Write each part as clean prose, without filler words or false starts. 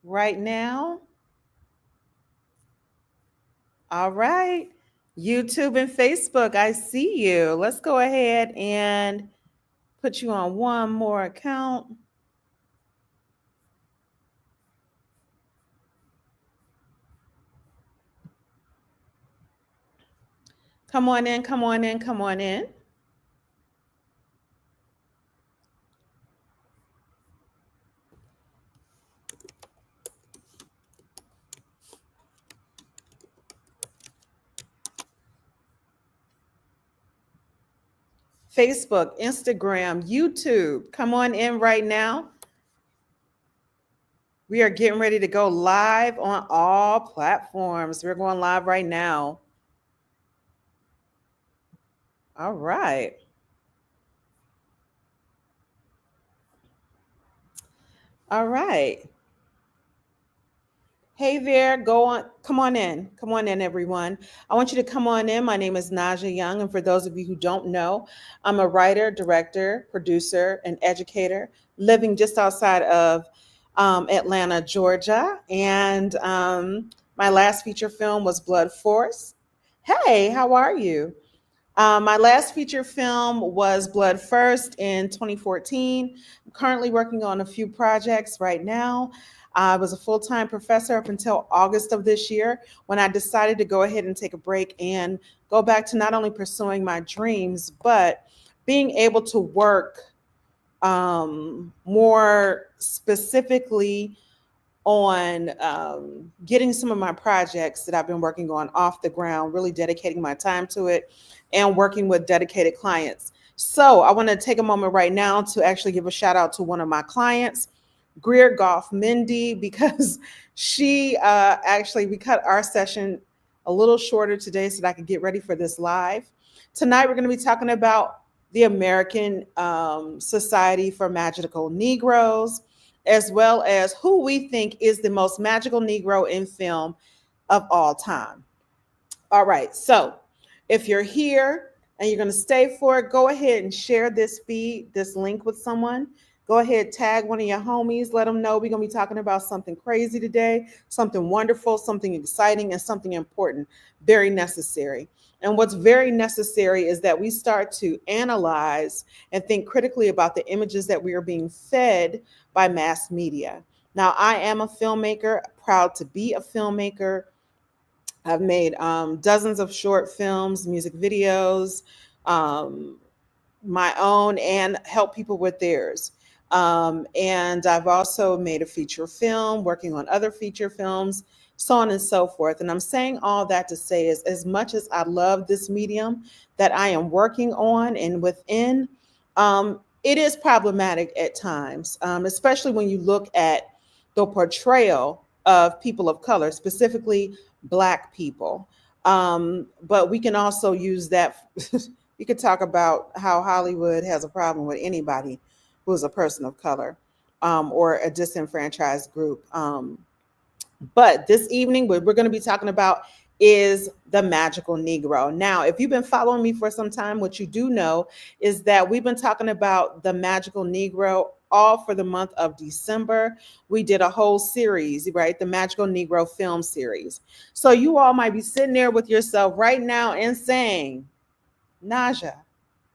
right now. All right. YouTube and Facebook, I see you. Let's go ahead and put you on one more account. Come on in, come on in, come on in. Facebook, Instagram, YouTube. Come on in right now. We are getting ready to go live on all platforms. We're going live right now. All right. All right. Hey there, go on, come on in. Come on in, everyone. I want you to come on in. My name is Naja Young. And for those of you who don't know, I'm a writer, director, producer, and educator living just outside of Atlanta, Georgia. And my last feature film was Blood Force. Hey, how are you? My last feature film was Blood First in 2014. I'm currently working on a few projects right now. I was a full time professor up until August of this year when I decided to go ahead and take a break and go back to not only pursuing my dreams, but being able to work more specifically on getting some of my projects that I've been working on off the ground, really dedicating my time to it and working with dedicated clients. So I want to take a moment right now to actually give a shout out to one of my clients, Greer Golf Mindy, because she actually, we cut our session a little shorter today so that I could get ready for this live. Tonight, we're going to be talking about the American Society for Magical Negroes, as well as who we think is the most magical Negro in film of all time. All right, so if you're here and you're going to stay for it, go ahead and share this feed, this link with someone. Go ahead, tag one of your homies, let them know we're going to be talking about something crazy today, something wonderful, something exciting, and something important, very necessary. And what's very necessary is that we start to analyze and think critically about the images that we are being fed by mass media. Now, I am a filmmaker, proud to be a filmmaker. I've made dozens of short films, music videos, um, my own, and help people with theirs. And I've also made a feature film, working on other feature films, so on and so forth. And I'm saying all that to say is, as much as I love this medium that I am working on and within, it is problematic at times, especially when you look at the portrayal of people of color, specifically Black people. But we can also use that. You could talk about how Hollywood has a problem with anybody who is a person of color or a disenfranchised group. But this evening, what we're going to be talking about is the magical Negro. Now, if you've been following me for some time, what you do know is that we've been talking about the magical Negro all for the month of December. We did a whole series, right? The Magical Negro Film Series. So you all might be sitting there with yourself right now and saying, Naja,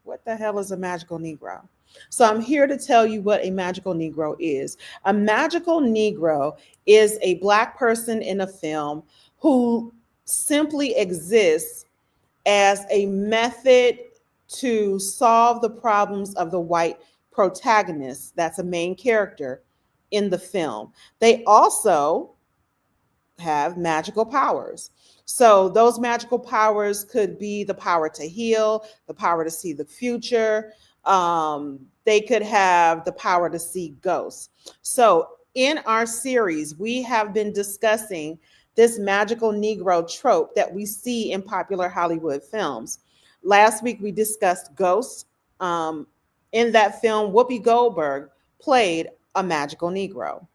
what the hell is a magical Negro? So I'm here to tell you what a magical Negro is. A magical Negro is a Black person in a film who simply exists as a method to solve the problems of the white protagonist. That's a main character in the film. They also have magical powers. So those magical powers could be the power to heal, the power to see the future. They could have the power to see ghosts. So in our series, we have been discussing this magical Negro trope that we see in popular Hollywood films. Last week, we discussed ghosts. In that film, Whoopi Goldberg played a magical Negro.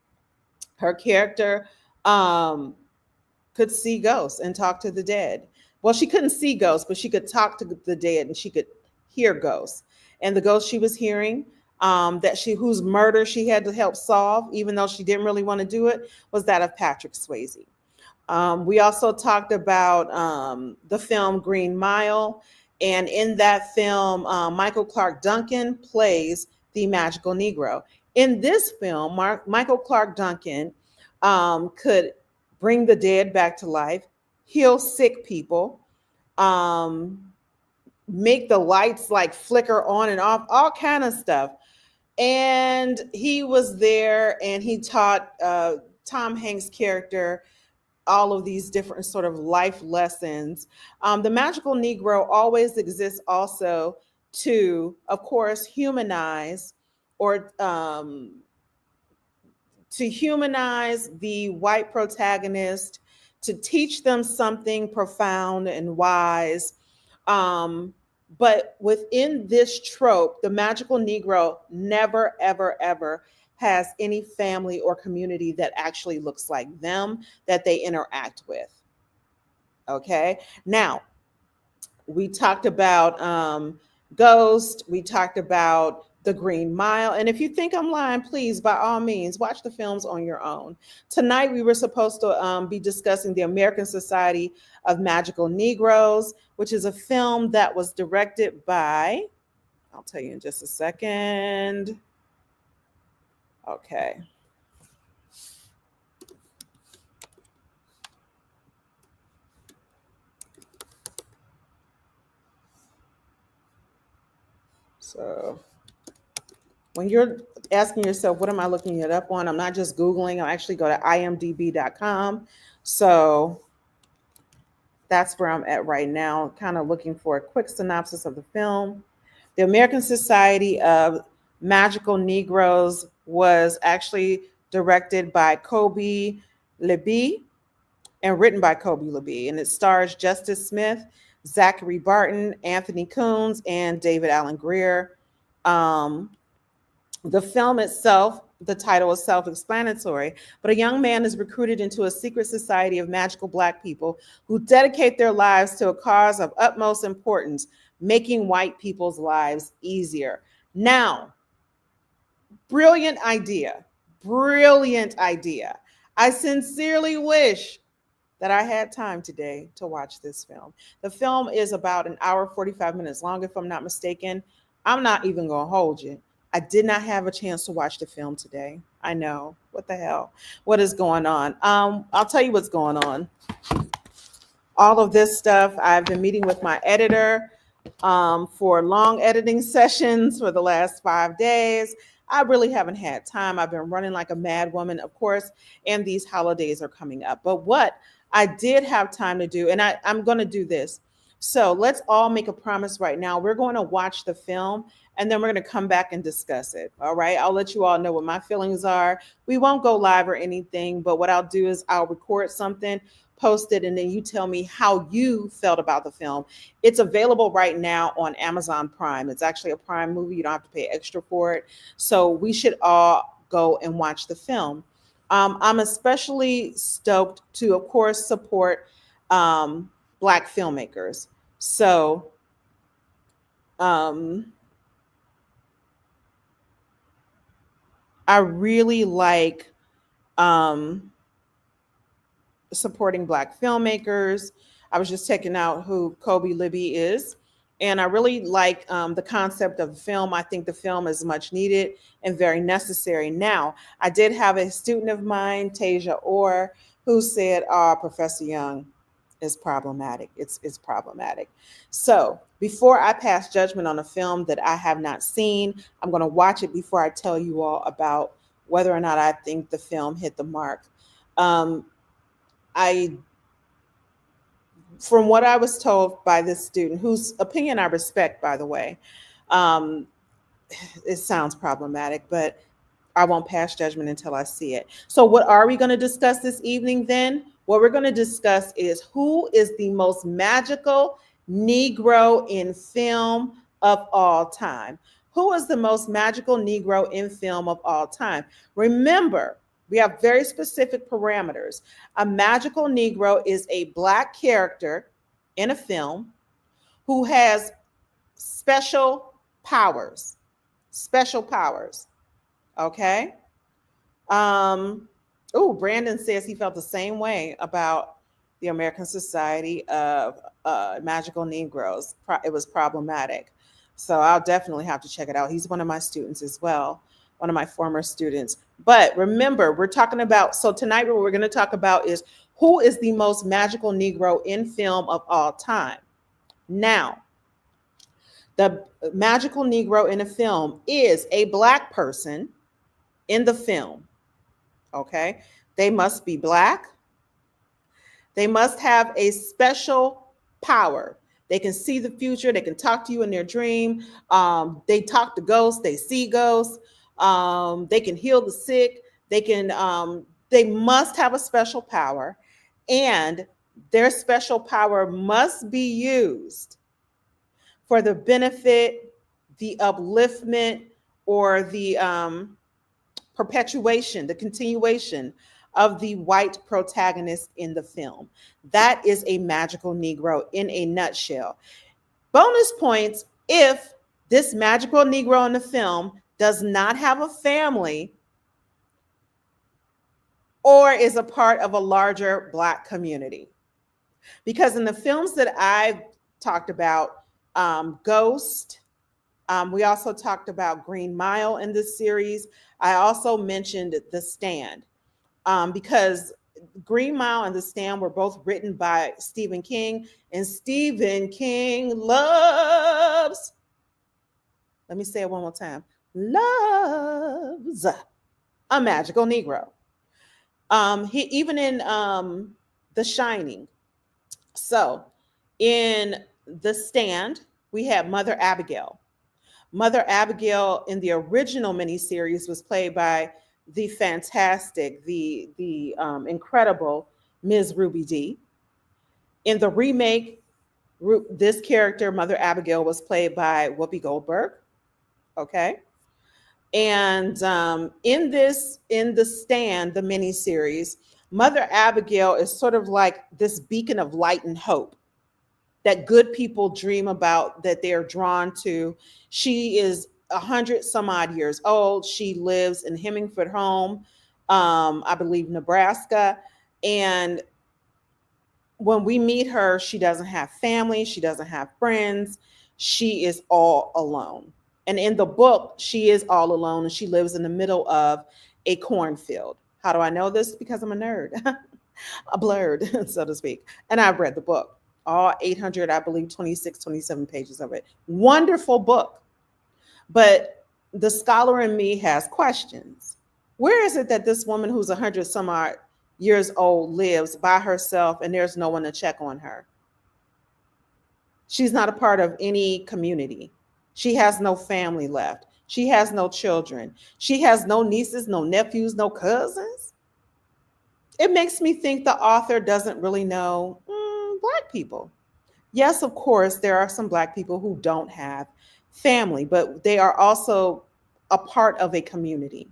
Her character could see ghosts and talk to the dead. Well, she couldn't see ghosts, but she could talk to the dead and she could hear ghosts. And the ghosts she was hearing whose murder she had to help solve, even though she didn't really want to do it, was that of Patrick Swayze. We also talked about the film Green Mile. And in that film, Michael Clark Duncan plays the Magical Negro. In this film, Michael Clark Duncan could bring the dead back to life, heal sick people, make the lights like flicker on and off, all kind of stuff. And he was there and he taught Tom Hanks' character all of these different sort of life lessons. The Magical Negro always exists also to, of course, humanize or to humanize the white protagonist, to teach them something profound and wise. But within this trope, the Magical Negro never, ever, ever has any family or community that actually looks like them that they interact with. Okay. Now, we talked about Ghost. We talked about The Green Mile. And if you think I'm lying, please, by all means, watch the films on your own. Tonight, we were supposed to be discussing the American Society of Magical Negroes, which is a film that was directed by, I'll tell you in just a second. Okay. So when you're asking yourself, what am I looking it up on? I'm not just Googling, I actually go to imdb.com. So that's where I'm at right now, kind of looking for a quick synopsis of the film. The American Society of Magical Negroes was actually directed by Kobe Libby and written by Kobe Libby. And it stars Justice Smith, Zachary Barton, Anthony Coons, and David Allen Greer. The film itself, the title is self-explanatory, but a young man is recruited into a secret society of magical Black people who dedicate their lives to a cause of utmost importance, making white people's lives easier. Now, brilliant idea, brilliant idea. I sincerely wish that I had time today to watch this film. The film is about an hour, 45 minutes long, if I'm not mistaken. I'm not even going to hold you. I did not have a chance to watch the film today. I know. What the hell? What is going on? I'll tell you what's going on. All of this stuff, I've been meeting with my editor for long editing sessions for the last 5 days. I really haven't had time. I've been running like a mad woman, of course, and these holidays are coming up. But what I did have time to do, and I'm going to do this. So let's all make a promise right now. We're going to watch the film and then we're going to come back and discuss it. All right. I'll let you all know what my feelings are. We won't go live or anything, but what I'll do is I'll record something, post it, and then you tell me how you felt about the film. It's available right now on Amazon Prime. It's actually a Prime movie. You don't have to pay extra for it. So we should all go and watch the film. I'm especially stoked to, of course, support Black filmmakers. So I really like supporting Black filmmakers. I was just checking out who Kobe Libby is. And I really like the concept of the film. I think the film is much needed and very necessary. Now, I did have a student of mine, Tasia Orr, who said, Professor Young is problematic. It's problematic. So before I pass judgment on a film that I have not seen, I'm going to watch it before I tell you all about whether or not I think the film hit the mark. From what I was told by this student, whose opinion I respect, by the way, it sounds problematic, but I won't pass judgment until I see it. So what are we going to discuss this evening then? What we're going to discuss is who is the most magical Negro in film of all time. Who is the most magical Negro in film of all time? Remember, we have very specific parameters. A magical Negro is a Black character in a film who has special powers. special powers. Okay. Brandon says he felt the same way about the American Society of Magical Negroes. It was problematic. So I'll definitely have to check it out. He's one of my students as well, one of my former students. But remember, we're talking about, so tonight what we're going to talk about is who is the most magical Negro in film of all time. Now, the magical Negro in a film is a Black person in the film. Okay, they must be Black. They must have a special power. They can see the future. They can talk to you in their dream. They talk to ghosts. They see ghosts. They can heal the sick. They can. They must have a special power, and their special power must be used for the benefit, the upliftment, or the perpetuation, the continuation of the white protagonist in the film. That is a magical Negro in a nutshell. Bonus points if this magical Negro in the film does not have a family or is a part of a larger Black community. Because in the films that I've talked about, Ghost, we also talked about Green Mile in this series. I also mentioned The Stand, because Green Mile and The Stand were both written by Stephen King, and Stephen King loves, let me say it one more time, loves a magical Negro. He even in The Shining. So in The Stand, we have Mother Abigail. Mother Abigail in the original miniseries was played by the fantastic, the incredible Ms. Ruby Dee. In the remake, this character, Mother Abigail, was played by Whoopi Goldberg. Okay. And in The Stand, the miniseries, Mother Abigail is sort of like this beacon of light and hope that good people dream about, that they're drawn to. She is 100 some odd years old. She lives in Hemingford Home, I believe Nebraska. And when we meet her, she doesn't have family. She doesn't have friends. She is all alone. And in the book, she is all alone and she lives in the middle of a cornfield. How do I know this? Because I'm a nerd, a blurred, so to speak. And I've read the book, all 800, I believe, 26, 27 pages of it. Wonderful book. But the scholar in me has questions. Where is it that this woman who's 100 some odd years old lives by herself and there's no one to check on her? She's not a part of any community. She has no family left. She has no children. She has no nieces, no nephews, no cousins. It makes me think the author doesn't really know Black people. Yes, of course, there are some Black people who don't have family, but they are also a part of a community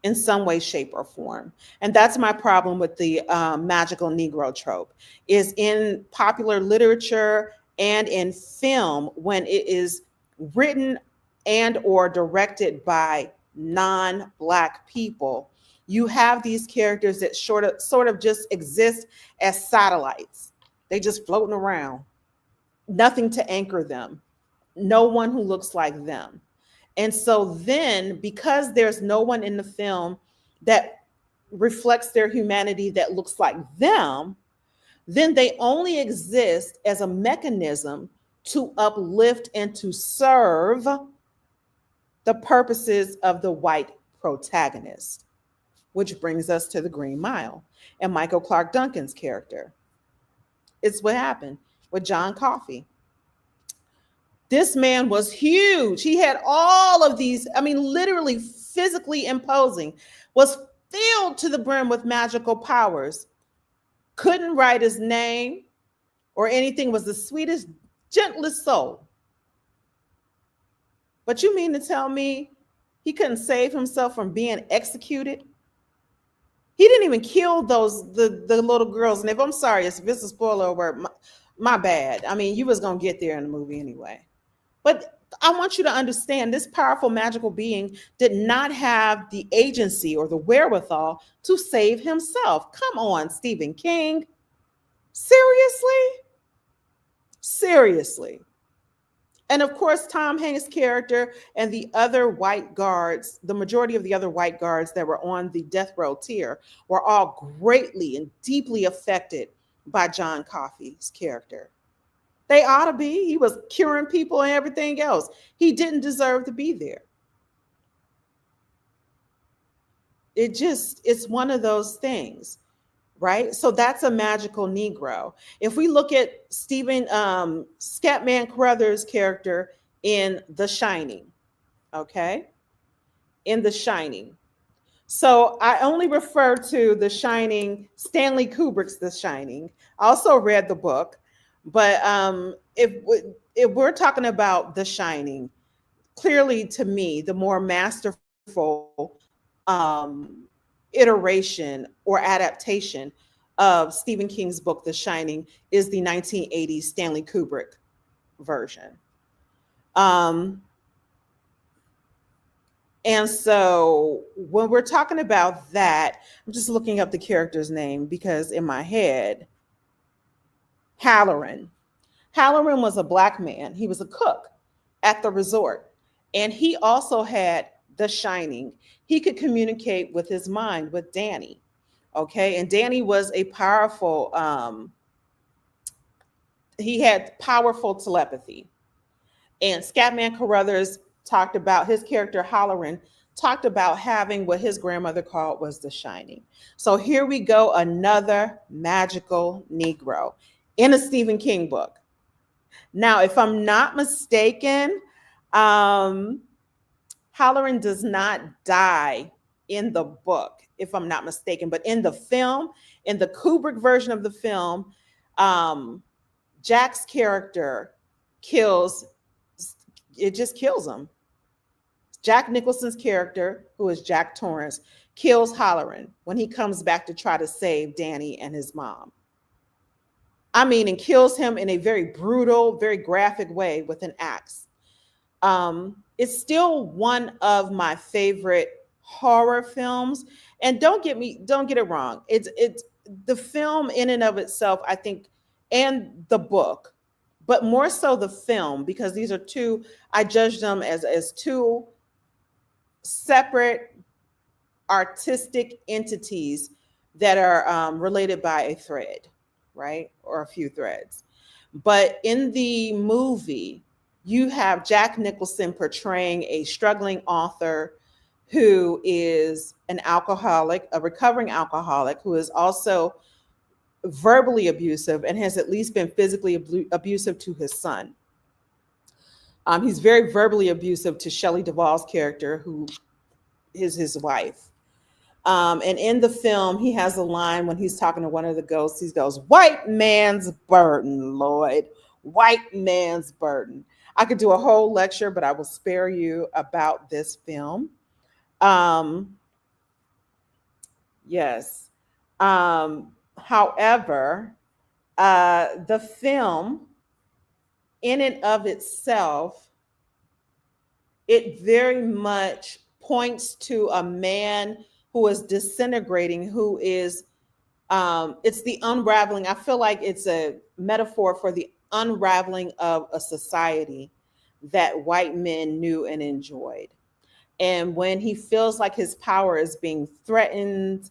in some way, shape, or form. And that's my problem with the magical Negro trope, is in popular literature and in film, when it is written and or directed by non-Black people, you have these characters that sort of just exist as satellites. They just floating around, nothing to anchor them, no one who looks like them. And so then, because there's no one in the film that reflects their humanity that looks like them, then they only exist as a mechanism to uplift and to serve the purposes of the white protagonist, which brings us to the Green Mile and Michael Clark Duncan's character. It's what happened with John Coffey. This man was huge. He had all of these, I mean, literally physically imposing, was filled to the brim with magical powers, couldn't write his name or anything, was the sweetest, gentlest soul. But you mean to tell me he couldn't save himself from being executed? He didn't even kill the little girls. And if I'm sorry, if it's a spoiler alert, my bad. I mean, you was going to get there in the movie anyway. But I want you to understand this powerful magical being did not have the agency or the wherewithal to save himself. Come on, Stephen King. Seriously? Seriously. And of course, Tom Hanks' character and the other white guards, the majority of the other white guards that were on the death row tier, were all greatly and deeply affected by John Coffey's character. They ought to be. He was curing people and everything else. He didn't deserve to be there. It's one of those things, right? So that's a magical Negro. If we look at Stephen Scatman Crothers' character in The Shining, okay, in The Shining. So I only refer to The Shining, Stanley Kubrick's The Shining. I also read the book, but if we're talking about The Shining, clearly to me, the more masterful iteration or adaptation of Stephen King's book, The Shining, is the 1980s Stanley Kubrick version. And so when we're talking about that, I'm just looking up the character's name because in my head, Halloran. Halloran was a Black man. He was a cook at the resort. And he also had The Shining. He could communicate with his mind with Danny. Okay. And Danny was a powerful, he had powerful telepathy. And Scatman Carruthers talked about his character Halloran talked about having what his grandmother called was the shining. So here we go, another magical Negro in a Stephen King book. Now, if I'm not mistaken, Halloran does not die in the book, if I'm not mistaken, but in the film, in the Kubrick version of the film, Jack's character kills, it just kills him. Jack Nicholson's character, who is Jack Torrance, kills Halloran when he comes back to try to save Danny and his mom. I mean, and kills him in a very brutal, very graphic way with an axe. It's still one of my favorite horror films. And don't get it wrong. It's the film in and of itself, I think, and the book, but more so the film, because these are two, I judge them as two separate artistic entities that are related by a thread, right? Or a few threads. But in the movie, you have Jack Nicholson portraying a struggling author who is an alcoholic, a recovering alcoholic, who is also verbally abusive and has at least been physically abusive to his son. He's very verbally abusive to Shelley Duvall's character, who is his wife. And in the film, he has a line when he's talking to one of the ghosts. He goes, "White man's burden, Lloyd, white man's burden." I could do a whole lecture, but I will spare you about this film. Yes. However, the film in and of itself, it very much points to a man who is disintegrating, who is, it's the unraveling. I feel like it's a metaphor for the unraveling of a society that white men knew and enjoyed. And when he feels like his power is being threatened,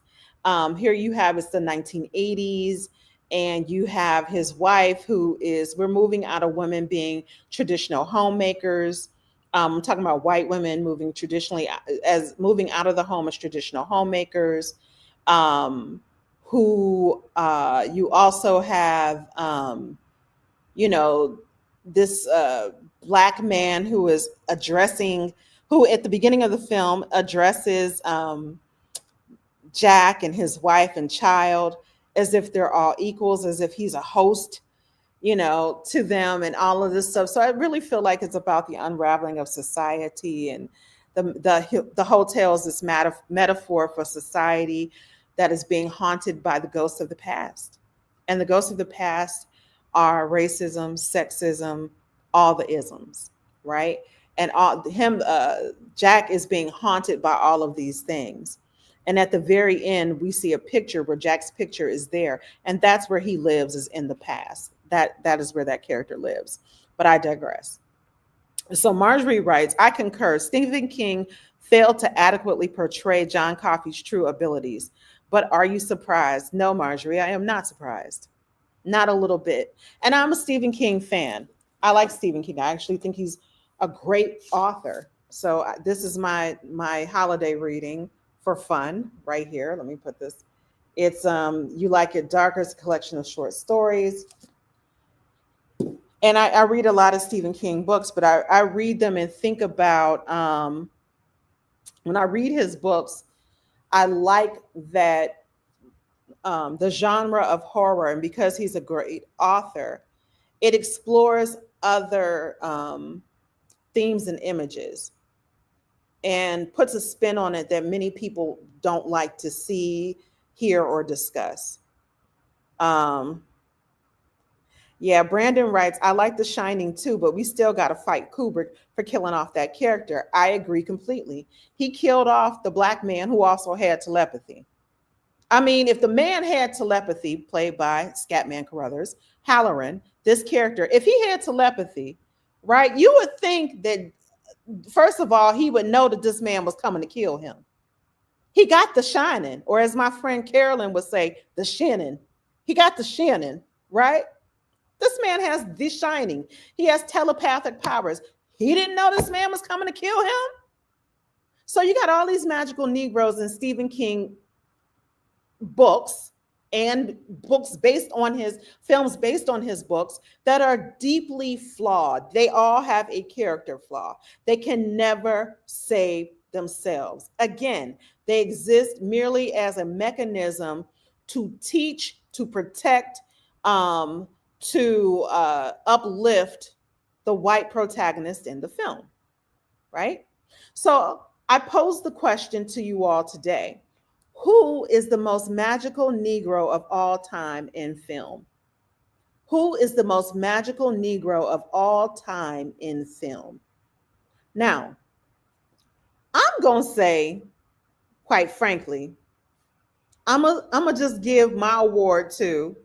here you have, it's the 1980s, and you have his wife who is, we're moving out of women being traditional homemakers. I'm talking about white women moving traditionally, as moving out of the home as traditional homemakers, who you also have, this Black man who is addressing, who at the beginning of the film addresses Jack and his wife and child as if they're all equals, as if he's a host, to them and all of this stuff. So I really feel like it's about the unraveling of society, and the hotel is this metaphor for society that is being haunted by the ghosts of the past. And the ghosts of the past are racism, sexism, all the isms. right? And Jack is being haunted by all of these things. And at the very end, we see a picture where Jack's picture is there, and that's where he lives, is in the past. That is where that character lives. But I digress. So Marjorie writes, I concur. Stephen King failed to adequately portray John Coffey's true abilities. But are you surprised? No, Marjorie, I am not surprised. Not a little bit. And I'm a Stephen King fan. I like Stephen King. I actually think he's a great author. So this is my holiday reading for fun right here. Let me put this. It's You Like It Darker. It's a collection of short stories. And I read a lot of Stephen King books, but I read them and think about when I read his books, I like that the genre of horror, and because he's a great author, it explores other themes and images and puts a spin on it that many people don't like to see, hear, or discuss. Yeah, Brandon writes, I like The Shining too, but we still got to fight Kubrick for killing off that character. I agree completely. He killed off the black man who also had telepathy. I mean, if the man had telepathy, played by Scatman Carruthers, Halloran, this character, if he had telepathy, right, you would think that, first of all, he would know that this man was coming to kill him. He got the shining, or as my friend Carolyn would say, the shinning. He got the shinning, right? This man has the shining. He has telepathic powers. He didn't know this man was coming to kill him. So you got all these magical Negroes in Stephen King books and books based on his films, based on his books, that are deeply flawed. They all have a character flaw. They can never save themselves. Again, they exist merely as a mechanism to teach, to protect, to uplift the white protagonist in the film, right? So I pose the question to you all today. Who is the most magical Negro of all time in film? Who is the most magical Negro of all time in film? Now, I'm going to say, quite frankly, I'm going to just give my award to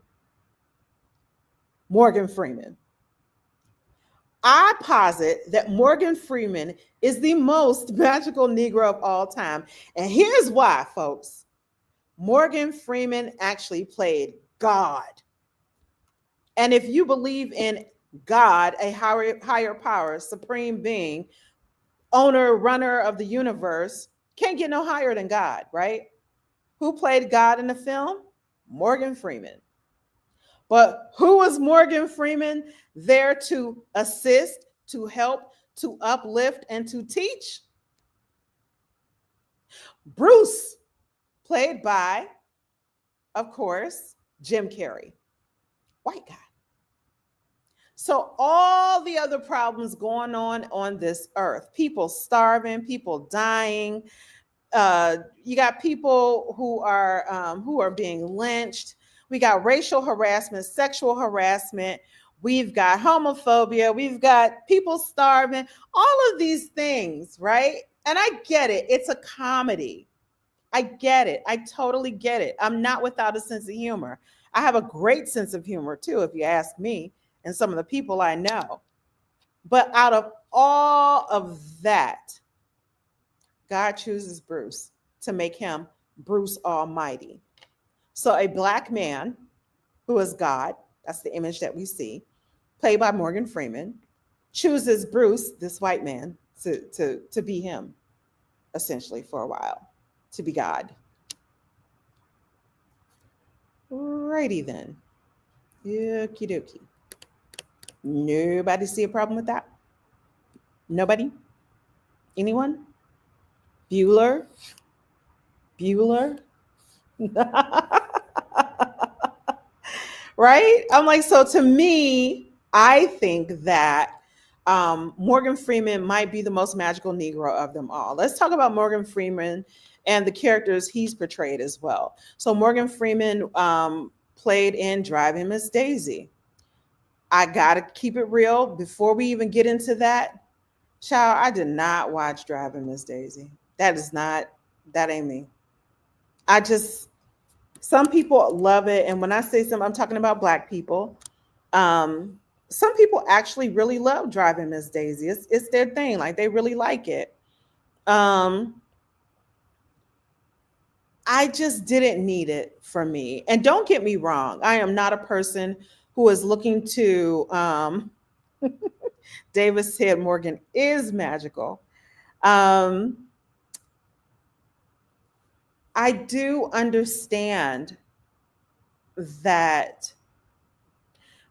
Morgan Freeman. I posit that Morgan Freeman is the most magical Negro of all time. And here's why, folks. Morgan Freeman actually played God. And if you believe in God, a higher power, supreme being, owner, runner of the universe, can't get no higher than God, right? Who played God in the film? Morgan Freeman. But who was Morgan Freeman there to assist, to help, to uplift, and to teach? Bruce, played by, of course, Jim Carrey, white guy. So all the other problems going on this earth, people starving, people dying, you got people who are being lynched. We got racial harassment, sexual harassment. We've got homophobia. We've got people starving. All of these things, right? And I get it. It's a comedy. I get it. I totally get it. I'm not without a sense of humor. I have a great sense of humor too, if you ask me, and some of the people I know. But out of all of that, God chooses Bruce to make him Bruce Almighty. So a black man who is God, that's the image that we see, played by Morgan Freeman, chooses Bruce, this white man, to be him, essentially, for a while, to be God. Righty then. Okie dokie. Nobody see a problem with that? Nobody? Anyone? Bueller? Right? I'm like, so to me, I think that Morgan Freeman might be the most magical Negro of them all. Let's talk about Morgan Freeman and the characters he's portrayed as well. So Morgan Freeman played in Driving Miss Daisy. I got to keep it real before we even get into that. Child, I did not watch Driving Miss Daisy. That is not, that ain't me. I just, some people love it. And when I say some, I'm talking about Black people. Um, some people actually really love Driving Miss Daisy. It's their thing. Like they really like it. Um, I just didn't need it for me. And don't get me wrong, I am not a person who is looking to Davis said Morgan is magical. Um, I do understand that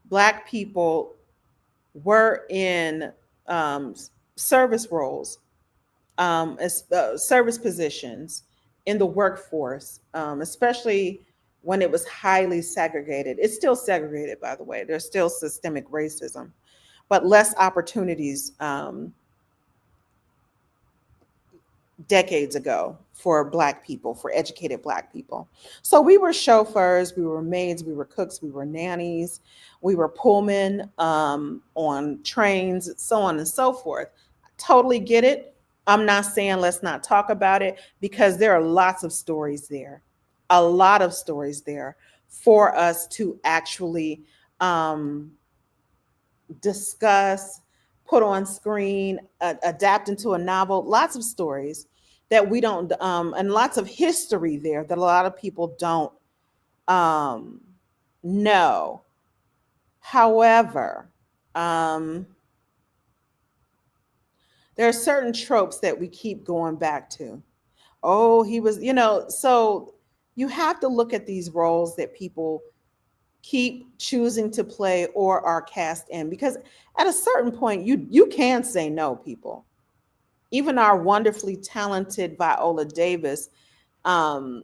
Black people were in um, service roles, as service positions in the workforce, especially when it was highly segregated. It's still segregated, by the way. There's still systemic racism, but less opportunities decades ago for Black people, for educated Black people. So we were chauffeurs, we were maids, we were cooks, we were nannies, we were pullmen on trains, so on and so forth. I totally get it. I'm not saying let's not talk about it because there are lots of stories there, a lot of stories there for us to actually um, discuss, put on screen, adapt into a novel, lots of stories that we don't, and lots of history there that a lot of people don't um, know. However, um, there are certain tropes that we keep going back to. Oh, he was, so you have to look at these roles that people keep choosing to play or are cast in because at a certain point you can say no, people. Even our wonderfully talented Viola Davis um,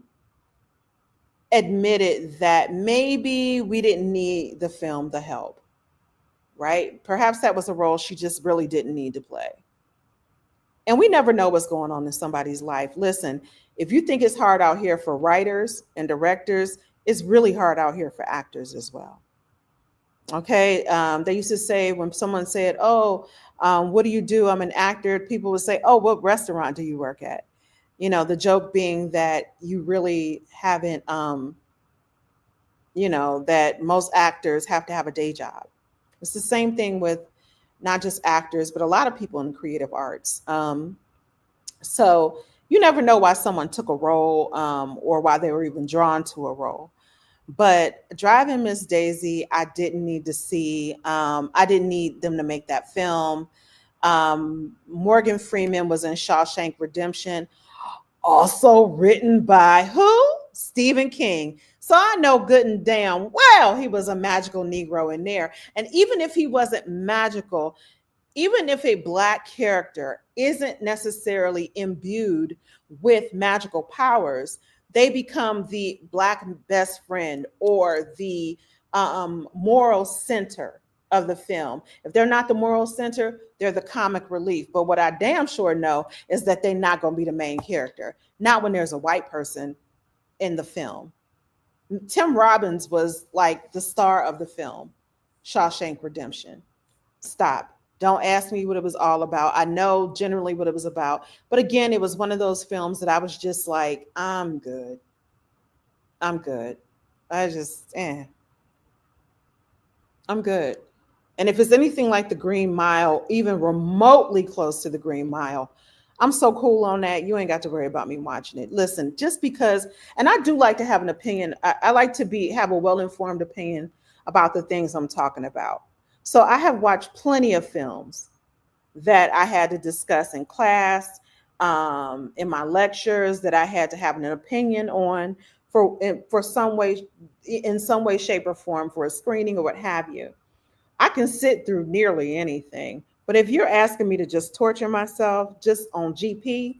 admitted that maybe we didn't need the film The Help, right? Perhaps that was a role she just really didn't need to play. And we never know what's going on in somebody's life. Listen, if you think it's hard out here for writers and directors, it's really hard out here for actors as well. Okay. They used to say when someone said, "Oh, what do you do? I'm an actor." People would say, "Oh, what restaurant do you work at?" The joke being that you really haven't, that most actors have to have a day job. It's the same thing with not just actors, but a lot of people in the creative arts. So you never know why someone took a role or why they were even drawn to a role. But Driving Miss Daisy, I didn't need to see. I didn't need them to make that film. Morgan Freeman was in Shawshank Redemption, also written by who? Stephen King. So I know good and damn well he was a magical Negro in there. And even if he wasn't magical, even if a Black character isn't necessarily imbued with magical powers, they become the Black best friend or the moral center of the film. If they're not the moral center, they're the comic relief. But what I damn sure know is that they're not going to be the main character, not when there's a white person in the film. Tim Robbins was like the star of the film, Shawshank Redemption. Stop. Don't ask me what it was all about. I know generally what it was about. But again, it was one of those films that I was just like, I'm good. I'm good. I just, I'm good. And if it's anything like the Green Mile, even remotely close to the Green Mile, I'm so cool on that. You ain't got to worry about me watching it. Listen, just because, and I do like to have an opinion. I like to have a well-informed opinion about the things I'm talking about. So I have watched plenty of films that I had to discuss in class, in my lectures, that I had to have an opinion on for some way, in some way, shape, or form, for a screening or what have you. I can sit through nearly anything. But if you're asking me to just torture myself just on GP,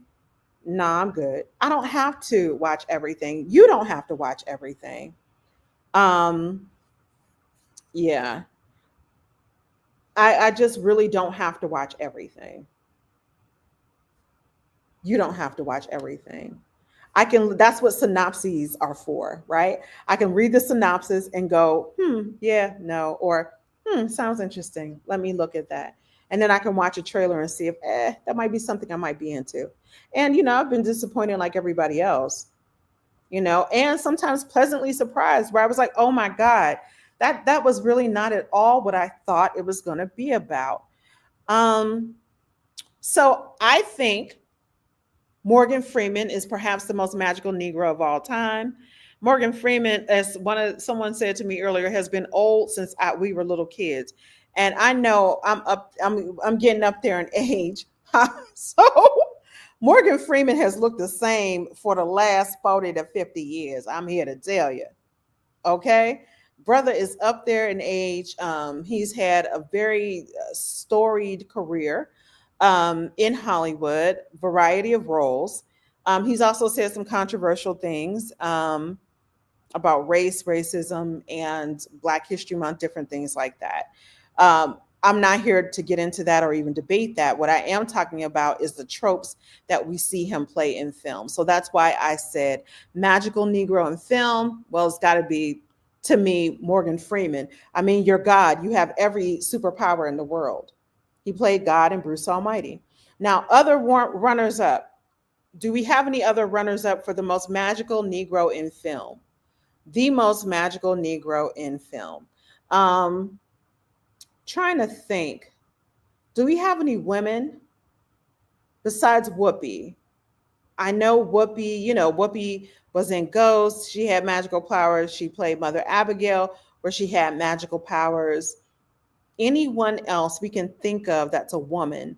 nah, I'm good. I don't have to watch everything. You don't have to watch everything. Um, yeah, I just really don't have to watch everything. You don't have to watch everything. I can, that's what synopses are for, right? I can read the synopsis and go, yeah, no, or sounds interesting. Let me look at that. and then I can watch a trailer and see if that might be something I might be into. And I've been disappointed like everybody else. And sometimes pleasantly surprised where I was like, oh my God, that was really not at all what I thought it was going to be about. Um, so I think Morgan Freeman is perhaps the most magical Negro of all time. Morgan Freeman, as someone said to me earlier, has been old since we were little kids, and I know I'm getting up there in age. So Morgan Freeman has looked the same for the last 40 to 50 years. I'm here to tell you. Okay. Brother is up there in age. He's had a very storied career in Hollywood, variety of roles. He's also said some controversial things about race, racism, and Black History Month, different things like that. I'm not here to get into that or even debate that. What I am talking about is the tropes that we see him play in film. So that's why I said magical Negro in film. Well, it's got to be, to me, Morgan Freeman. I mean, you're God. You have every superpower in the world. He played God in Bruce Almighty. Now, other runners up. Do we have any other runners up for the most magical Negro in film? The most magical Negro in film. Trying to think. Do we have any women besides Whoopi? I know Whoopi, Whoopi was in Ghost. She had magical powers. She played Mother Abigail, where she had magical powers. Anyone else we can think of that's a woman,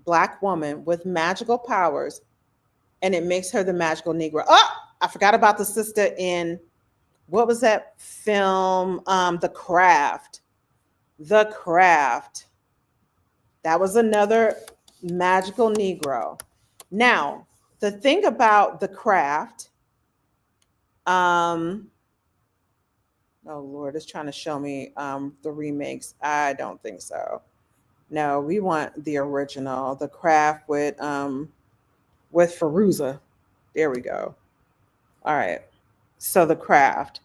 Black woman with magical powers, and it makes her the magical Negro. Oh, I forgot about the sister in, what was that film? The Craft. The Craft. That was another magical Negro. Now, the thing about The Craft, oh Lord, it's trying to show me the remakes. I don't think so. No, we want the original, The Craft with Fairuza. There we go. All right. So The Craft.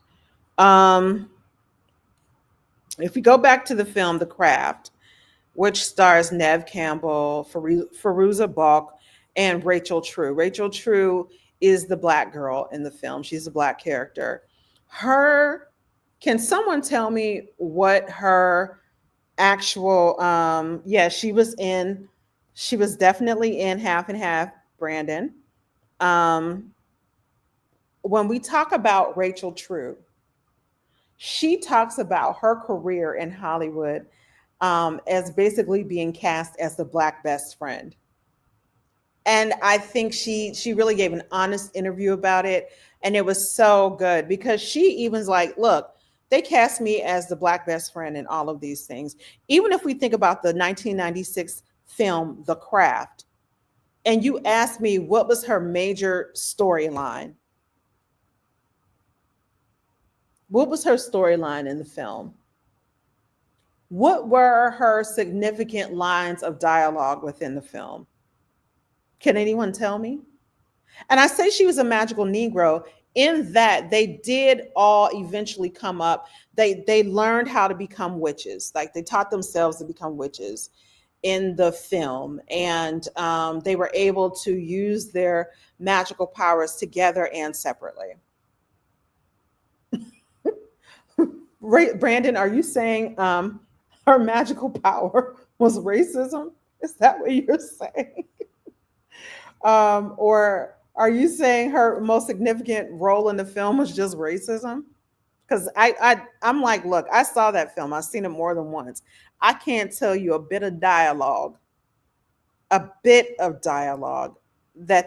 If we go back to the film The Craft, which stars Nev Campbell, Fairuza Balk, and Rachel True. Rachel True is the Black girl in the film. She's a Black character. Can someone tell me what her actual, she was definitely in Half and Half, Brandon. When we talk about Rachel True, she talks about her career in Hollywood as basically being cast as the Black best friend. And I think she really gave an honest interview about it. And it was so good because she even's like, look, they cast me as the Black best friend in all of these things. Even if we think about the 1996 film, The Craft, and you asked me what was her major storyline. What was her storyline in the film? What were her significant lines of dialogue within the film? Can anyone tell me? And I say she was a magical Negro in that they did all eventually come up. They learned how to become witches. Like they taught themselves to become witches in the film. And they were able to use their magical powers together and separately. Brandon, are you saying her magical power was racism? Is that what you're saying? Or are you saying her most significant role in the film was just racism? Because I'm like, look, I saw that film. I've seen it more than once. I can't tell you a bit of dialogue that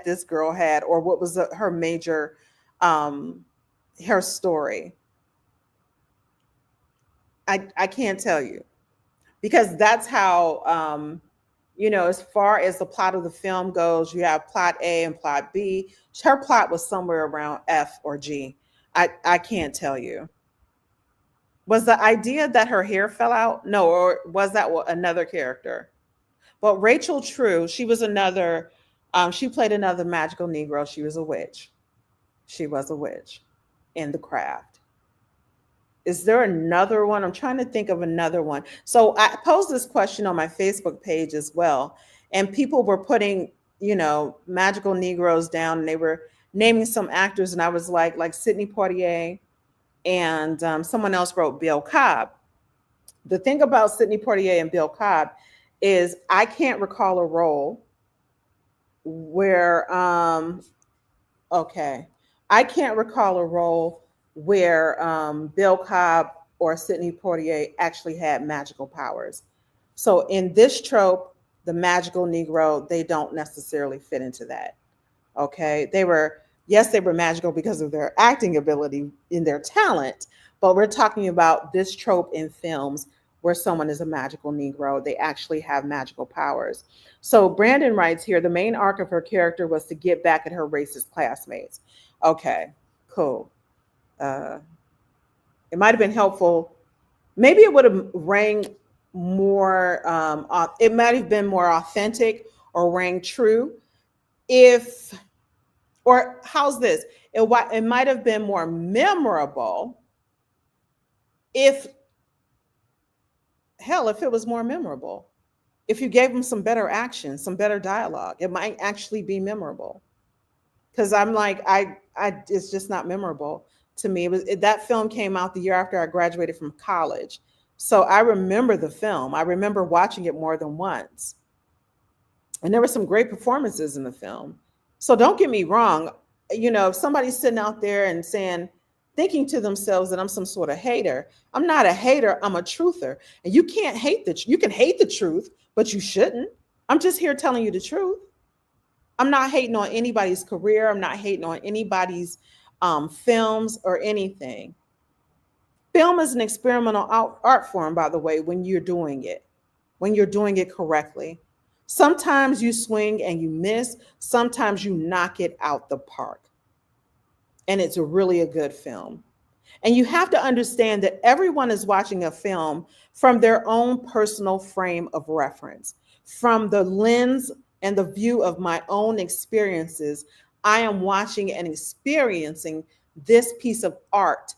this girl had, or what was her major, her story. I can't tell you, because that's how, as far as the plot of the film goes, you have plot A and plot B. Her plot was somewhere around F or G. I can't tell you. Was the idea that her hair fell out? No, or was that another character? But Rachel True, she was another, she played another magical Negro. She was a witch. She was a witch in The Craft. Is there another one? I'm trying to think of another one. So I posed this question on my Facebook page as well, and people were putting, Magical Negroes down, and they were naming some actors, and I was like Sidney Poitier, and someone else wrote Bill Cobb. The thing about Sidney Poitier and Bill Cobb is I can't recall a role where okay, I can't recall a role where Bill Cobb or Sidney Poitier actually had magical powers. So in this trope, the magical Negro, they don't necessarily fit into that. Okay, yes, they were magical because of their acting ability in their talent, but we're talking about this trope in films where someone is a magical Negro. They actually have magical powers. So Brandon writes here, the main arc of her character was to get back at her racist classmates. Okay, cool. Uh, it might have been helpful. Maybe it would have rang more, it might have been more authentic or rang true if, or how's this? It might have been more memorable if, hell, if it was more memorable. If you gave them some better action, some better dialogue, it might actually be memorable. Because I'm like, it's just not memorable to me. That film came out the year after I graduated from college, so I remember the film. I remember watching it more than once, and there were some great performances in the film. So don't get me wrong. If somebody's sitting out there and thinking to themselves that I'm some sort of hater, I'm not a hater. I'm a truther, and you can't hate you can hate the truth, but you shouldn't. I'm just here telling you the truth. I'm not hating on anybody's career. I'm not hating on anybody's films or anything. Film is an experimental art form, by the way, when you're doing it correctly. Sometimes you swing and you miss. Sometimes you knock it out the park. And it's really a good film. And you have to understand that everyone is watching a film from their own personal frame of reference, from the lens and the view of my own experiences. I am watching and experiencing this piece of art,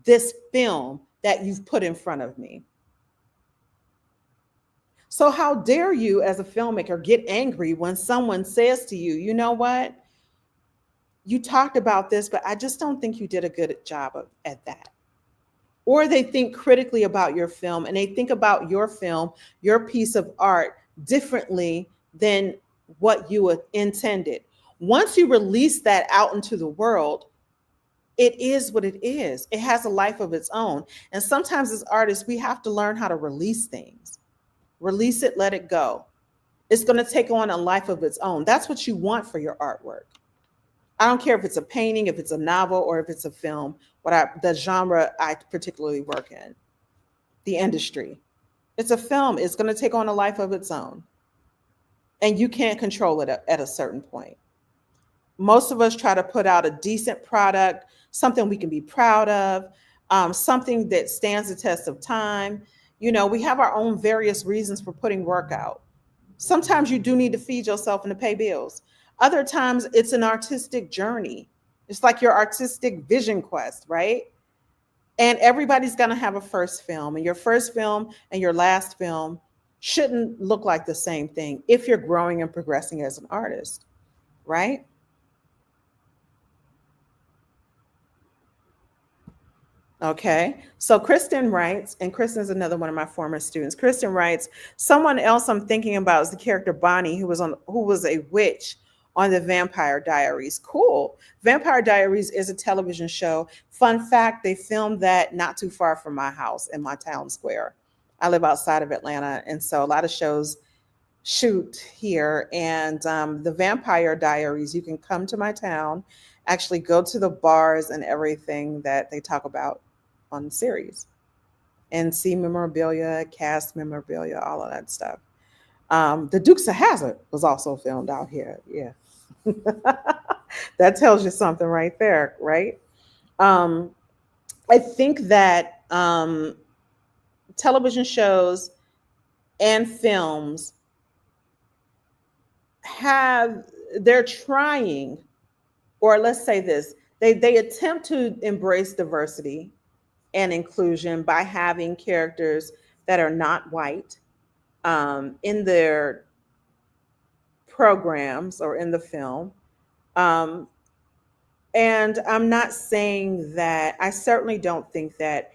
this film that you've put in front of me. So how dare you as a filmmaker get angry when someone says to you, you know what? You talked about this, but I just don't think you did a good job at that. Or they think critically about your film, and they think about your film, your piece of art, differently than what you intended. Once you release that out into the world, it is what it is. It has a life of its own. And sometimes as artists, we have to learn how to release things. Release it, let it go. It's going to take on a life of its own. That's what you want for your artwork. I don't care if it's a painting, if it's a novel, or if it's a film, the genre I particularly work in, the industry. It's a film. It's going to take on a life of its own. And you can't control it at a certain point. Most of us try to put out a decent product, something we can be proud of, something that stands the test of time. We have our own various reasons for putting work out. Sometimes you do need to feed yourself and to pay bills. Other times it's an artistic journey. It's like your artistic vision quest, right? And everybody's going to have a first film, and your first film and your last film shouldn't look like the same thing if you're growing and progressing as an artist, right? Okay, so Kristen writes, and Kristen's another one of my former students. Kristen writes, someone else I'm thinking about is the character Bonnie, who was a witch on the Vampire Diaries. Cool. Vampire Diaries is a television show. Fun fact, they filmed that not too far from my house in my town square. I live outside of Atlanta, and so a lot of shows shoot here. And the Vampire Diaries, you can come to my town, actually go to the bars and everything that they talk about on the series, and see memorabilia, cast memorabilia, all of that stuff. The Dukes of Hazzard was also filmed out here. Yeah. That tells you something right there, right? I think that television shows and films they're trying, or let's say this, they attempt to embrace diversity and inclusion by having characters that are not white in their programs or in the film. Um, and I'm not saying that, I certainly don't think that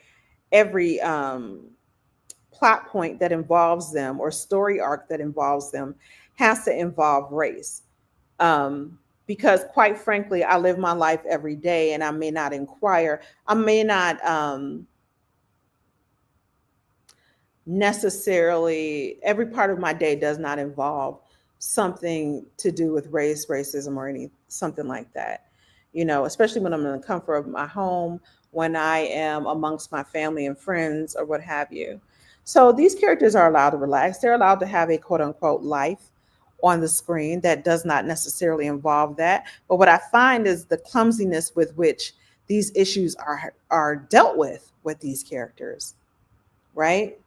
every plot point that involves them or story arc that involves them has to involve race. Because quite frankly, I live my life every day and I may not inquire, I may not necessarily, every part of my day does not involve something to do with race, racism, or any something like that. You know, especially when I'm in the comfort of my home, when I am amongst my family and friends or what have you. So these characters are allowed to relax. They're allowed to have a quote unquote life on the screen that does not necessarily involve that. But what I find is the clumsiness with which these issues are dealt with these characters, right?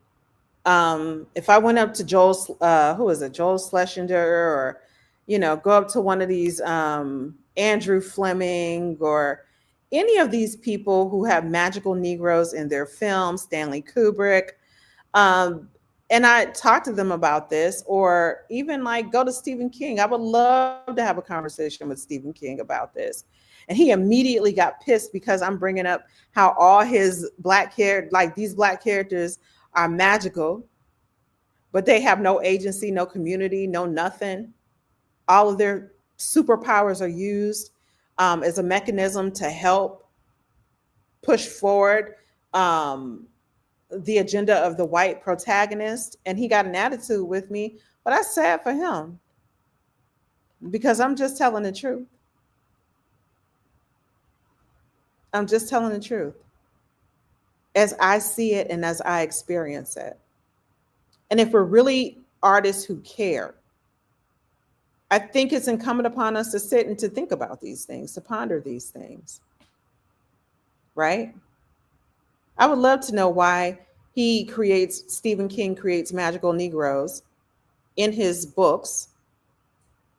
If I went up to who is it, Joel Schlesinger, or, you know, go up to one of these Andrew Fleming or any of these people who have magical Negroes in their films, Stanley Kubrick, um, and I talk to them about this, or even like go to Stephen King. I would love to have a conversation with Stephen King about this. And he immediately got pissed because I'm bringing up how all his like these black characters are magical, but they have no agency, no community, no nothing. All of their superpowers are used as a mechanism to help push forward um, the agenda of the white protagonist. And he got an attitude with me, but that's sad for him because I'm just telling the truth. I'm just telling the truth as I see it and as I experience it. And if we're really artists who care, I think it's incumbent upon us to sit and to think about these things, to ponder these things, right? I would love to know why Stephen King creates magical Negroes in his books,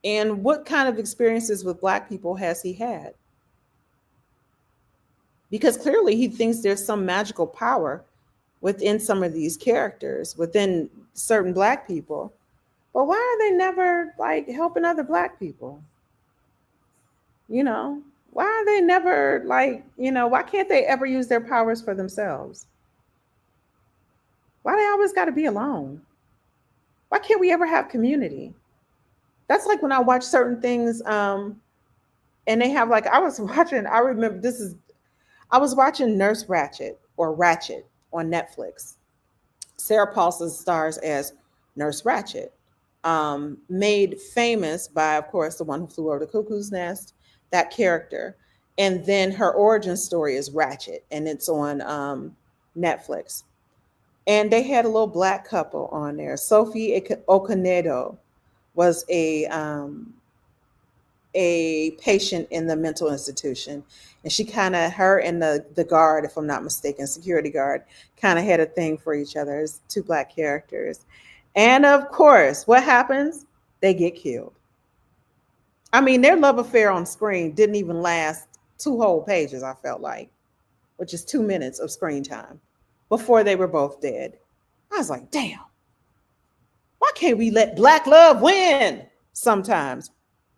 and what kind of experiences with Black people has he had? Because clearly he thinks there's some magical power within some of these characters, within certain Black people. But why are they never like helping other Black people? You know, why are they never like, you know, why can't they ever use their powers for themselves? Why they always got to be alone? Why can't we ever have community? That's like when I watch certain things, and they have like, I was watching, I remember this is, I was watching Nurse Ratchet or Ratchet on Netflix. Sarah Paulson stars as Nurse Ratchet, made famous by, of course, The One Who Flew Over the Cuckoo's Nest, that character. And then her origin story is Ratchet, and it's on Netflix. And they had a little Black couple on there. Sophie Okonedo was a patient in the mental institution, and she kind of, her and the guard, if I'm not mistaken, security guard, kind of had a thing for each other as two Black characters. And of course, what happens? They get killed. I mean, their love affair on screen didn't even last two whole pages, I felt like, which is 2 minutes of screen time before they were both dead. I was like, damn, why can't we let Black love win sometimes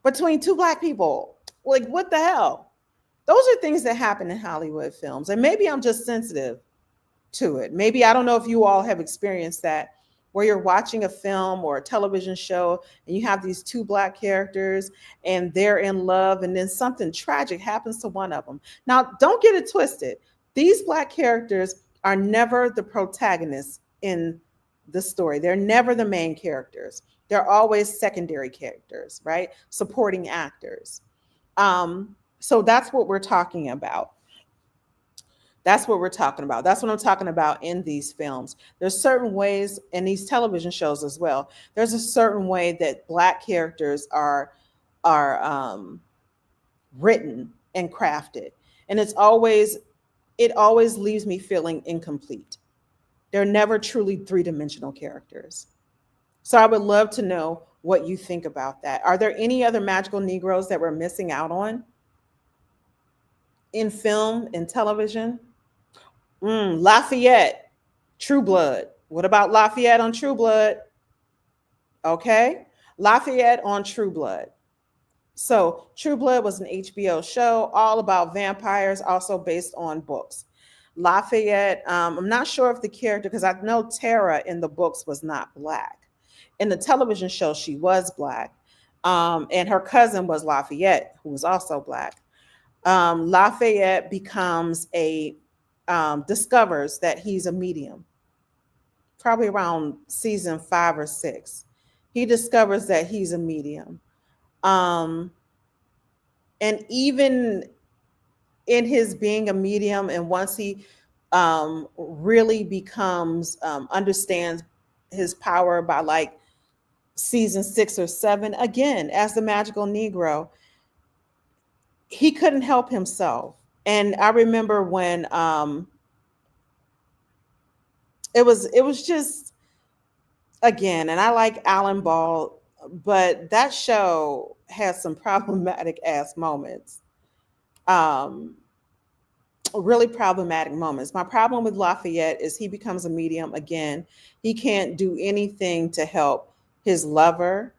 between two Black people? Like, what the hell? Those are things that happen in Hollywood films. And maybe I'm just sensitive to it. Maybe, I don't know if you all have experienced that, where you're watching a film or a television show and you have these two Black characters and they're in love, and then something tragic happens to one of them. Now, don't get it twisted. These Black characters are never the protagonists in the story. They're never the main characters. They're always secondary characters, right? Supporting actors. So that's what we're talking about. That's what we're talking about. That's what I'm talking about in these films. There's certain ways, in these television shows as well. There's a certain way that Black characters are written and crafted, and it always leaves me feeling incomplete. They're never truly three-dimensional characters. So I would love to know what you think about that. Are there any other magical Negroes that we're missing out on in film and television? Lafayette, True Blood. What about Lafayette on True Blood? Okay. Lafayette on True Blood. So, True Blood was an HBO show all about vampires, also based on books. Lafayette, I'm not sure if the character, because I know Tara in the books was not black. In the television show, she was black. And her cousin was Lafayette, who was also black. Lafayette discovers that he's a medium, probably around season 5 or 6. He discovers that he's a medium. Um, and even in his being a medium, and once he really becomes understands his power by like season 6 or 7, again as the Magical Negro, he couldn't help himself. And I remember when it was just, again, and I like Alan Ball, but that show has some problematic ass moments. Um, Really problematic moments. My problem with Lafayette is he becomes a medium again. He can't do anything to help his lover,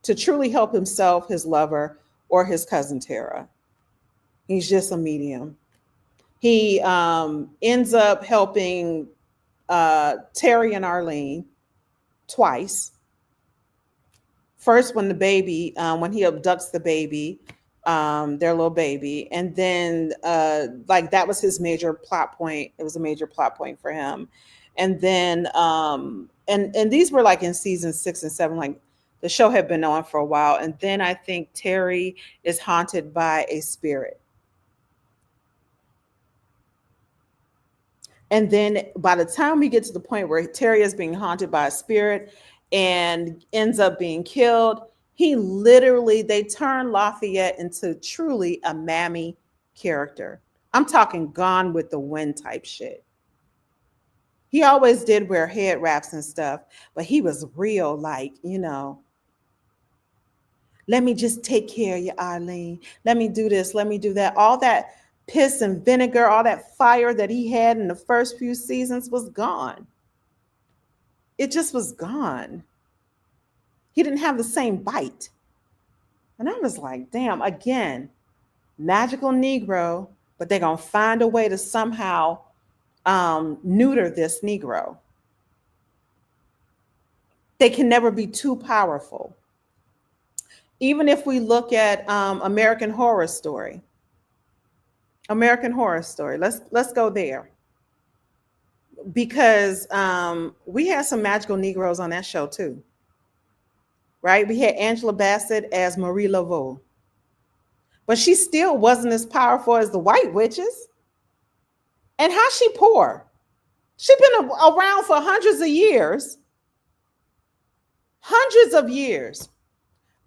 to truly help himself, his lover, or his cousin Tara. He's just a medium. He ends up helping Terry and Arlene twice. First, when when he abducts the baby, their little baby, and then like that was his major plot point. It was a major plot point for him. And then and these were like in season 6 and 7, like the show had been on for a while. And then I think Terry is haunted by a spirit. And then by the time we get to the point where Terry is being haunted by a spirit and ends up being killed, they turn Lafayette into truly a mammy character. I'm talking Gone with the Wind type shit. He always did wear head wraps and stuff, but he was real, like, let me just take care of you, Arlene. Let me do this, let me do that. All that piss and vinegar, all that fire that he had in the first few seasons was gone. It just was gone. He didn't have the same bite. And I was like, damn, again, Magical Negro, but they're going to find a way to somehow neuter this Negro. They can never be too powerful. Even if we look at American Horror Story. Let's go there. Because we had some magical Negroes on that show too. Right? We had Angela Bassett as Marie Laveau. But she still wasn't as powerful as the white witches. And how's she poor? She's been around for hundreds of years. Hundreds of years.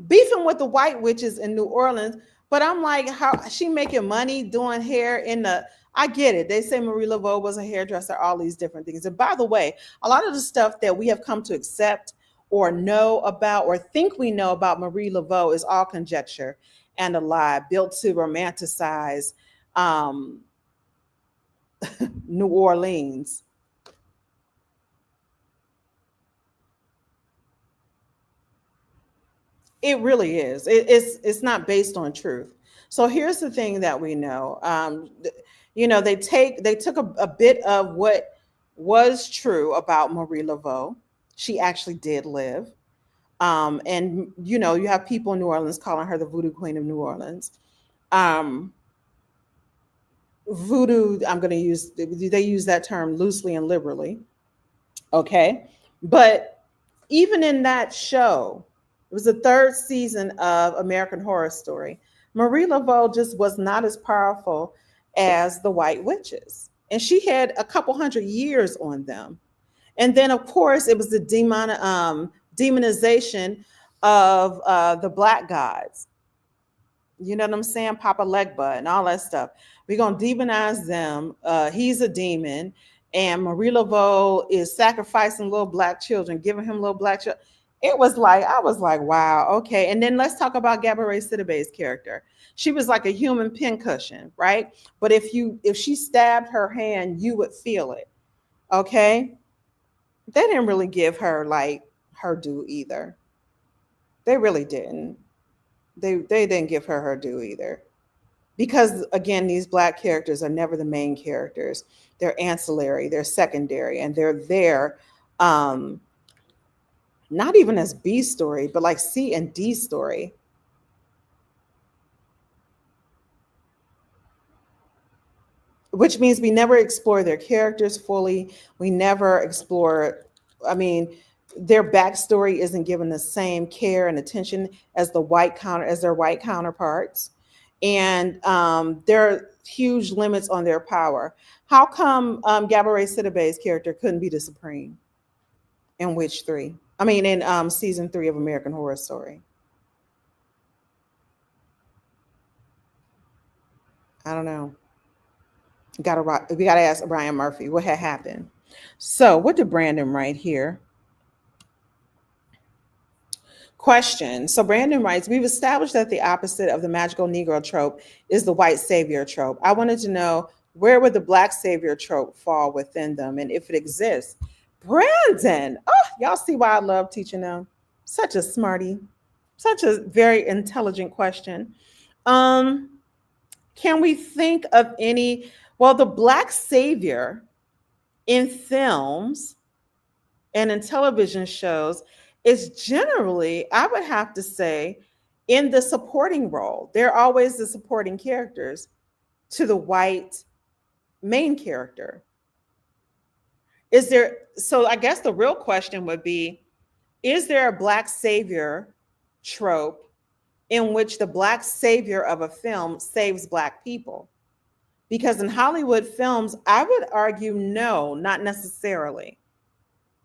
Beefing with the white witches in New Orleans. But I'm like, how she making money doing hair in the, I get it. They say Marie Laveau was a hairdresser, all these different things. And by the way, a lot of the stuff that we have come to accept or know about or think we know about Marie Laveau is all conjecture and a lie built to romanticize New Orleans. It really is. It's not based on truth. So here's the thing that we know. They took a bit of what was true about Marie Laveau. She actually did live. And you have people in New Orleans calling her the Voodoo Queen of New Orleans. Voodoo, they use that term loosely and liberally. Okay. But even in that show, it was the third season of American Horror Story. Marie Laveau just was not as powerful as the white witches. And she had a couple hundred years on them. And then, of course, it was the demonization of the black gods. You know what I'm saying? Papa Legba and all that stuff. We're going to demonize them. He's a demon. And Marie Laveau is sacrificing little black children, giving him little black children. It was like, I was like, wow, okay. And then let's talk about Gabourey Sidibe's character. She was like a human pincushion, right? But if she stabbed her hand, you would feel it. Okay. They didn't really give her like her due either. They really didn't. They didn't give her her due either. Because again, these black characters are never the main characters. They're ancillary, they're secondary, and they're there um not even as B story, but like C and D story. Which means we never explore their characters fully. We never explore, I mean, their backstory isn't given the same care and attention as their white counterparts. And there are huge limits on their power. How come Gabourey Sidibe's character couldn't be the Supreme in Witch 3? I mean, in season 3 of American Horror Story. I don't know. We gotta ask Brian Murphy what had happened. So, what did Brandon write here? Question. So Brandon writes, we've established that the opposite of the magical Negro trope is the white savior trope. I wanted to know, where would the black savior trope fall within them and if it exists? Brandon, oh, y'all see why I love teaching them. Such a smarty, such a very intelligent question. Can we think of any, well, the black savior in films and in television shows is generally, I would have to say, in the supporting role. They're always the supporting characters to the white main character. So I guess the real question would be, is there a black savior trope in which the black savior of a film saves black people? Because in Hollywood films, I would argue no, not necessarily.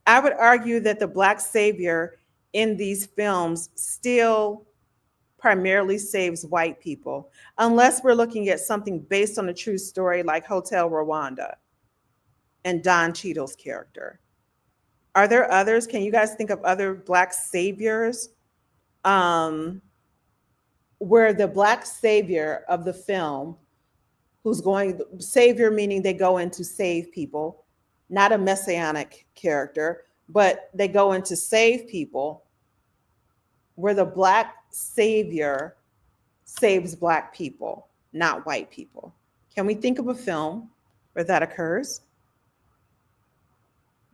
I would argue that the black savior in these films still primarily saves white people, unless we're looking at something based on a true story like Hotel Rwanda and Don Cheadle's character. Are there others? Can you guys think of other black saviors where the black savior of the film, savior meaning they go in to save people, not a messianic character, but they go in to save people, where the black savior saves black people, not white people? Can we think of a film where that occurs?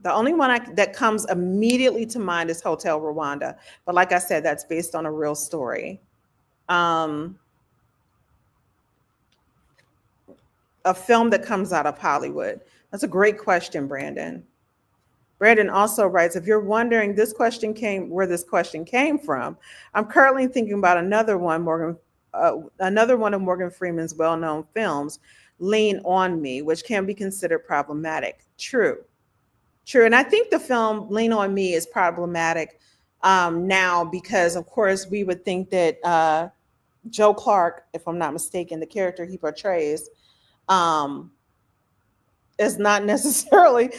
The only one that comes immediately to mind is Hotel Rwanda. But like I said, that's based on a real story. A film that comes out of Hollywood. That's a great question, Brandon. Brandon also writes, if you're wondering where this question came from, I'm currently thinking about another one of Morgan Freeman's well-known films, Lean on Me, which can be considered problematic. True. And I think the film Lean on Me is problematic now because, of course, we would think that Joe Clark, if I'm not mistaken, the character he portrays, is not necessarily,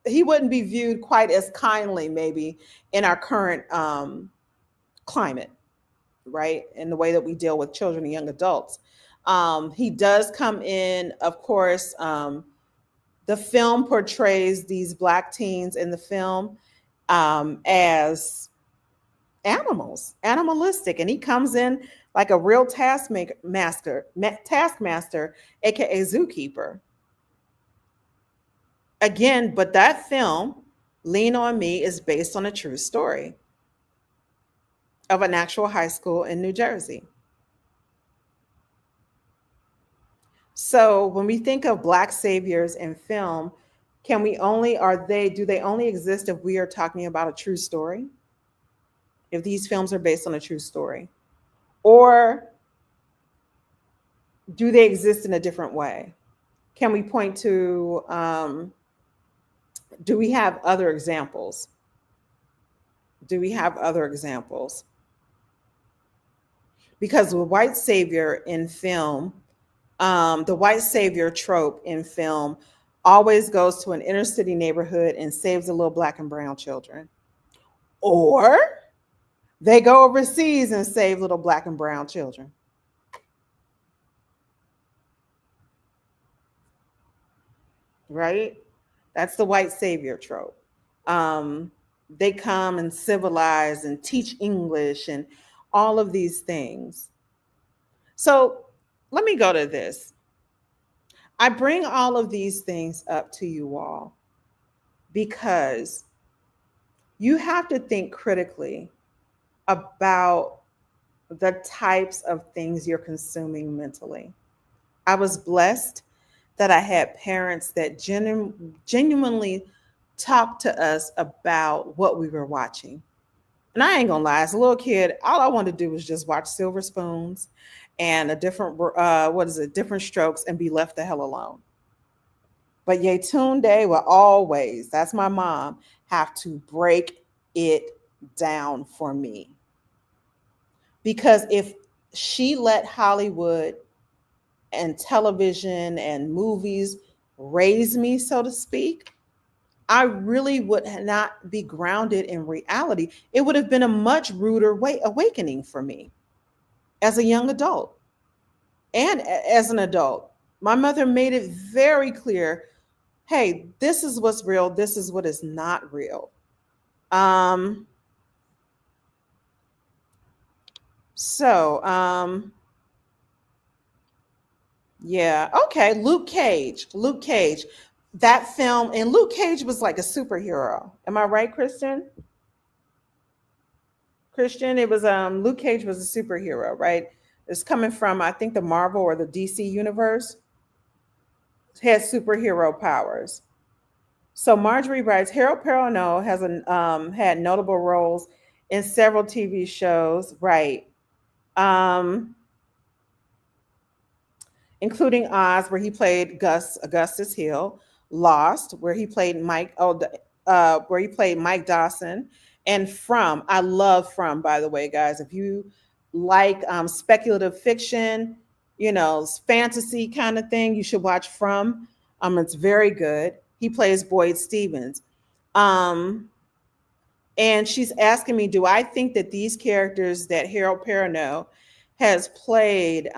he wouldn't be viewed quite as kindly maybe in our current climate, right? In the way that we deal with children and young adults. He does come in, of course, the film portrays these black teens in the film as animalistic, and he comes in like a real taskmaster, aka zookeeper. Again, but that film, Lean on Me, is based on a true story of an actual high school in New Jersey. So when we think of black saviors in film, do they only exist if we are talking about a true story? If these films are based on a true story? Or do they exist in a different way? Can we point to, do we have other examples? Because the white savior in film, the white savior trope in film always goes to an inner city neighborhood and saves the little black and brown children. Or they go overseas and save little black and brown children. Right? That's the white savior trope. Um, they come and civilize and teach English and all of these things. So let me go to this. I bring all of these things up to you all because you have to think critically about the types of things you're consuming mentally. I was blessed that I had parents that genuinely talked to us about what we were watching. And I ain't gonna lie, as a little kid, all I wanted to do was just watch Silver Spoons and a different, different strokes and be left the hell alone. But Yetunde will always, that's my mom, have to break it down for me. Because if she let Hollywood and television and movies raise me, so to speak, I really would not be grounded in reality. It would have been a much ruder awakening for me as a young adult and as an adult. My mother made it very clear, hey, this is what's real, this is what is not real. Um, so, yeah, okay, Luke Cage. Luke Cage. That film, and Luke Cage was like a superhero. Am I right, Christian? Christian, it was Luke Cage was a superhero, right? It's coming from I think the Marvel or the DC universe. It had superhero powers. So Marjorie writes, Harold Perrineau has had notable roles in several TV shows, right? Um, including Oz, where he played Augustus Hill, Lost, where he played where he played Mike Dawson, and From. I love From, by the way, guys. If you like speculative fiction, fantasy kind of thing, you should watch From. It's very good. He plays Boyd Stevens. Um, and she's asking me, do I think that these characters that Harold Perrineau has played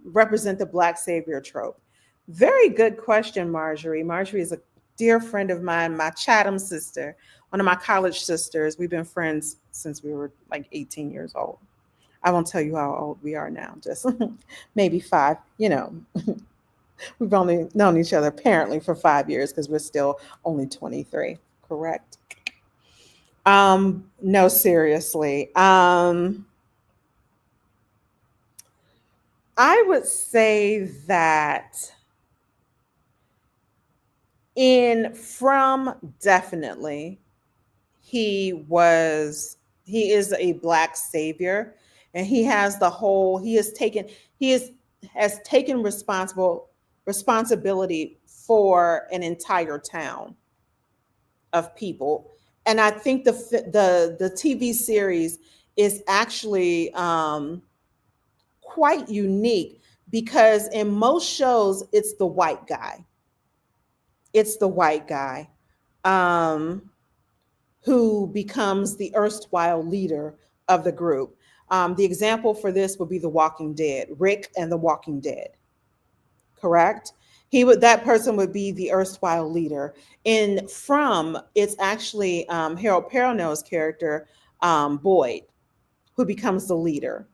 represent the Black savior trope? Very good question, Marjorie. Marjorie is a dear friend of mine, my Chatham sister, one of my college sisters. We've been friends since we were like 18 years old. I won't tell you how old we are now, just maybe 5. We've only known each other apparently for 5 years because we're still only 23, correct? No, seriously. I would say that definitely he is a Black savior, and he has taken responsibility for an entire town of people. And I think the TV series is actually quite unique because in most shows it's the white guy. It's the white guy um, who becomes the erstwhile leader of the group. The example for this would be The Walking Dead, Rick and The Walking Dead. Correct? That person would be the erstwhile leader. In From, it's actually Harold Perrineau's character, Boyd, who becomes the leader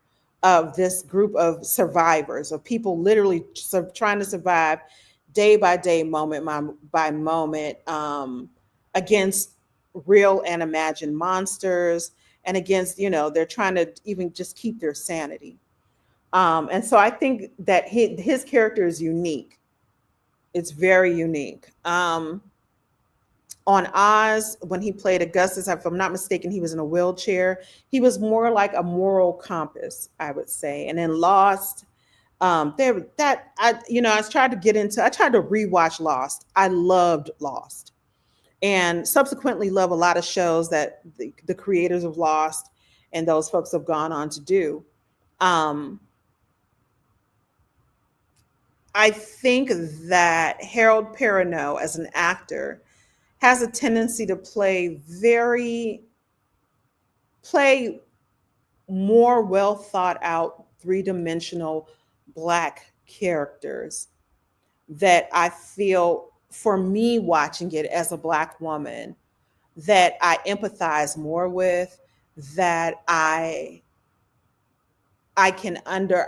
of this group of survivors, of people literally trying to survive day by day, moment by moment, against real and imagined monsters, and against, they're trying to even just keep their sanity. And so I think that his character is unique. It's very unique. On Oz, when he played Augustus, if I'm not mistaken, he was in a wheelchair. He was more like a moral compass, I would say. And in Lost, I tried to rewatch Lost. I loved Lost, and subsequently love a lot of shows that the creators of Lost and those folks have gone on to do. I think that Harold Perrineau, as an actor, has a tendency to play very play more well thought out, three-dimensional Black characters that I feel, for me watching it as a Black woman, that I empathize more with, that I can under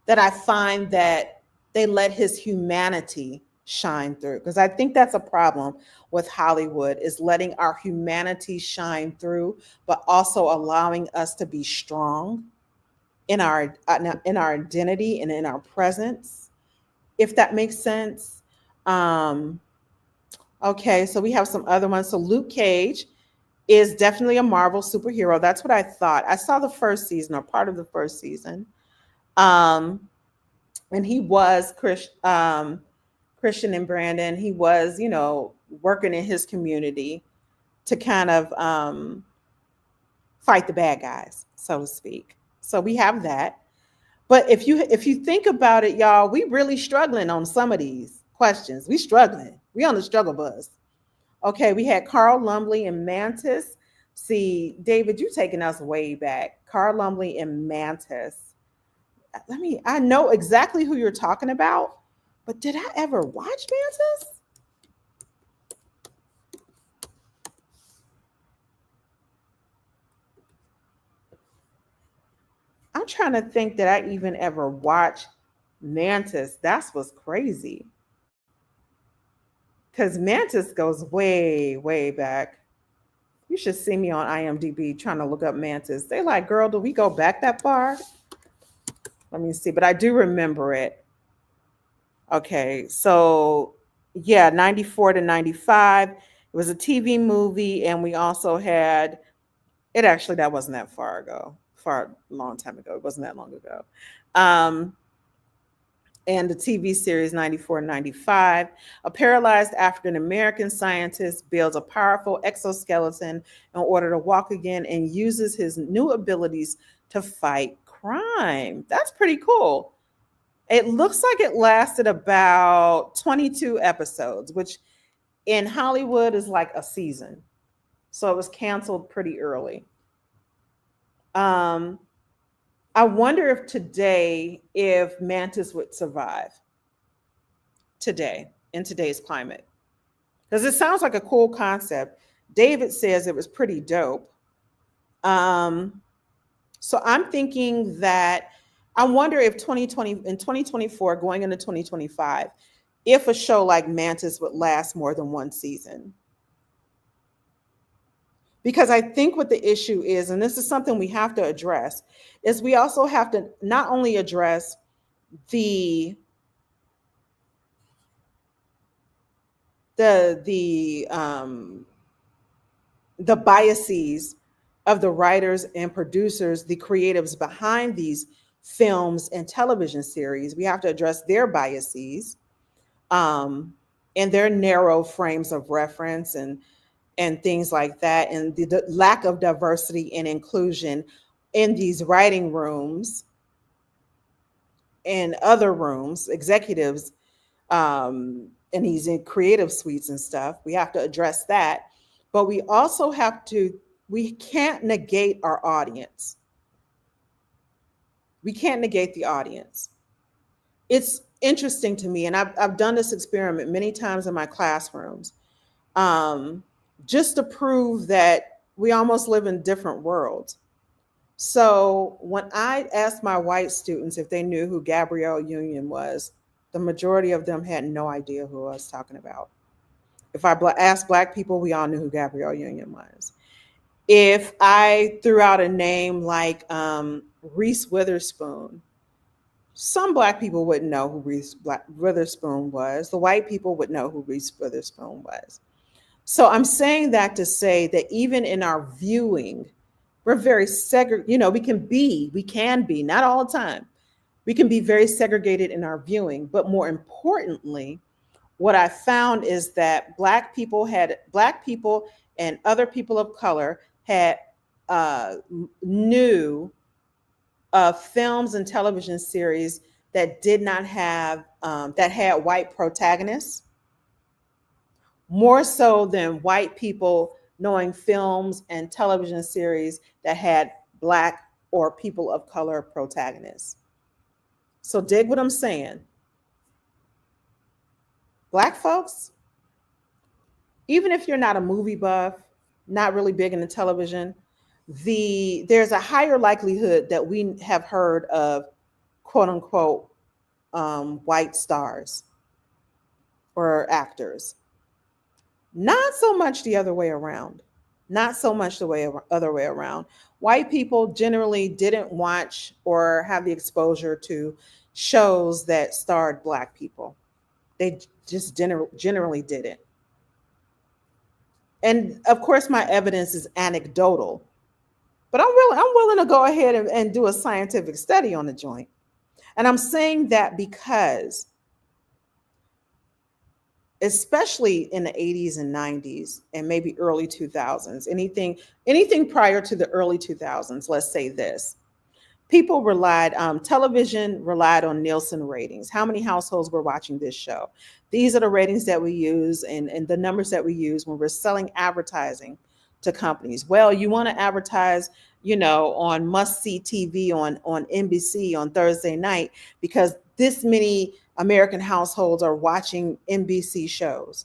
that I find that they let his humanity shine through, because I think that's a problem with Hollywood, is letting our humanity shine through, but also allowing us to be strong in our identity and in our presence, if that makes sense. Um, okay, so we have some other ones. So Luke Cage is definitely a Marvel superhero. That's what I thought. I saw the first season or part of the first season. Um, and he was Christian and Brandon. He was, working in his community to kind of fight the bad guys, so to speak. So we have that. But if you think about it, y'all, we really struggling on some of these questions. We struggling. We on the struggle bus. Okay, we had Carl Lumbly and Mantis. See, David, you taking us way back. Carl Lumbly and Mantis. I know exactly who you're talking about, but did I ever watch Mantis? I'm trying to think that I even ever watched Mantis. That's what's crazy. Because Mantis goes way, way back. You should see me on IMDb trying to look up Mantis. They like, girl, do we go back that far? Let me see, but I do remember it. Okay, so yeah, 94 to 95. It was a TV movie, and we also had it. Actually, that wasn't that far ago, far long time ago. It wasn't that long ago. Um, and the TV series 94 and 95. A paralyzed African American scientist builds a powerful exoskeleton in order to walk again and uses his new abilities to fight crime. That's pretty cool. It looks like it lasted about 22 episodes, which in Hollywood is like a season. So it was canceled pretty early. Um, I wonder if today, if Mantis would survive today in today's climate. Because it sounds like a cool concept. David says it was pretty dope. Um, so I'm thinking that I wonder if 2020 in 2024, going into 2025, if a show like Mantis would last more than one season. Because I think what the issue is, and this is something we have to address, is we also have to not only address the the biases of the writers and producers, the creatives behind these films and television series. We have to address their biases, um, and their narrow frames of reference and things like that, and the lack of diversity and inclusion in these writing rooms and other rooms, executives, and he's in creative suites and stuff. We have to address that, but we also have to. We can't negate our audience. We can't negate the audience. It's interesting to me, and I've done this experiment many times in my classrooms, um, just to prove that we almost live in different worlds. So when I asked my white students if they knew who Gabrielle Union was, the majority of them had no idea who I was talking about. If I asked Black people, we all knew who Gabrielle Union was. If I threw out a name like Reese Witherspoon, some Black people wouldn't know who Witherspoon was. The white people would know who Reese Witherspoon was. So I'm saying that to say that even in our viewing, we're very segregated. We can be, not all the time. We can be very segregated in our viewing, but more importantly, what I found is that Black people and other people of color had knew films and television series that did not have that had white protagonists, more so than white people knowing films and television series that had Black or people of color protagonists. So, dig what I'm saying. Black folks, even if you're not a movie buff, not really big into television, there's a higher likelihood that we have heard of quote unquote white stars or actors. Not so much the other way around. Not so much the other way around. White people generally didn't watch or have the exposure to shows that starred Black people. They just generally didn't. And of course, my evidence is anecdotal, but I'm willing to go ahead and do a scientific study on the joint. And I'm saying that because, especially in the 80s and 90s and maybe early 2000s, anything prior to the early 2000s, let's say this, people television relied on Nielsen ratings. How many households were watching this show? These are the ratings that we use and the numbers that we use when we're selling advertising to companies. Well, you want to advertise, on must-see TV on NBC on Thursday night because this many American households are watching NBC shows.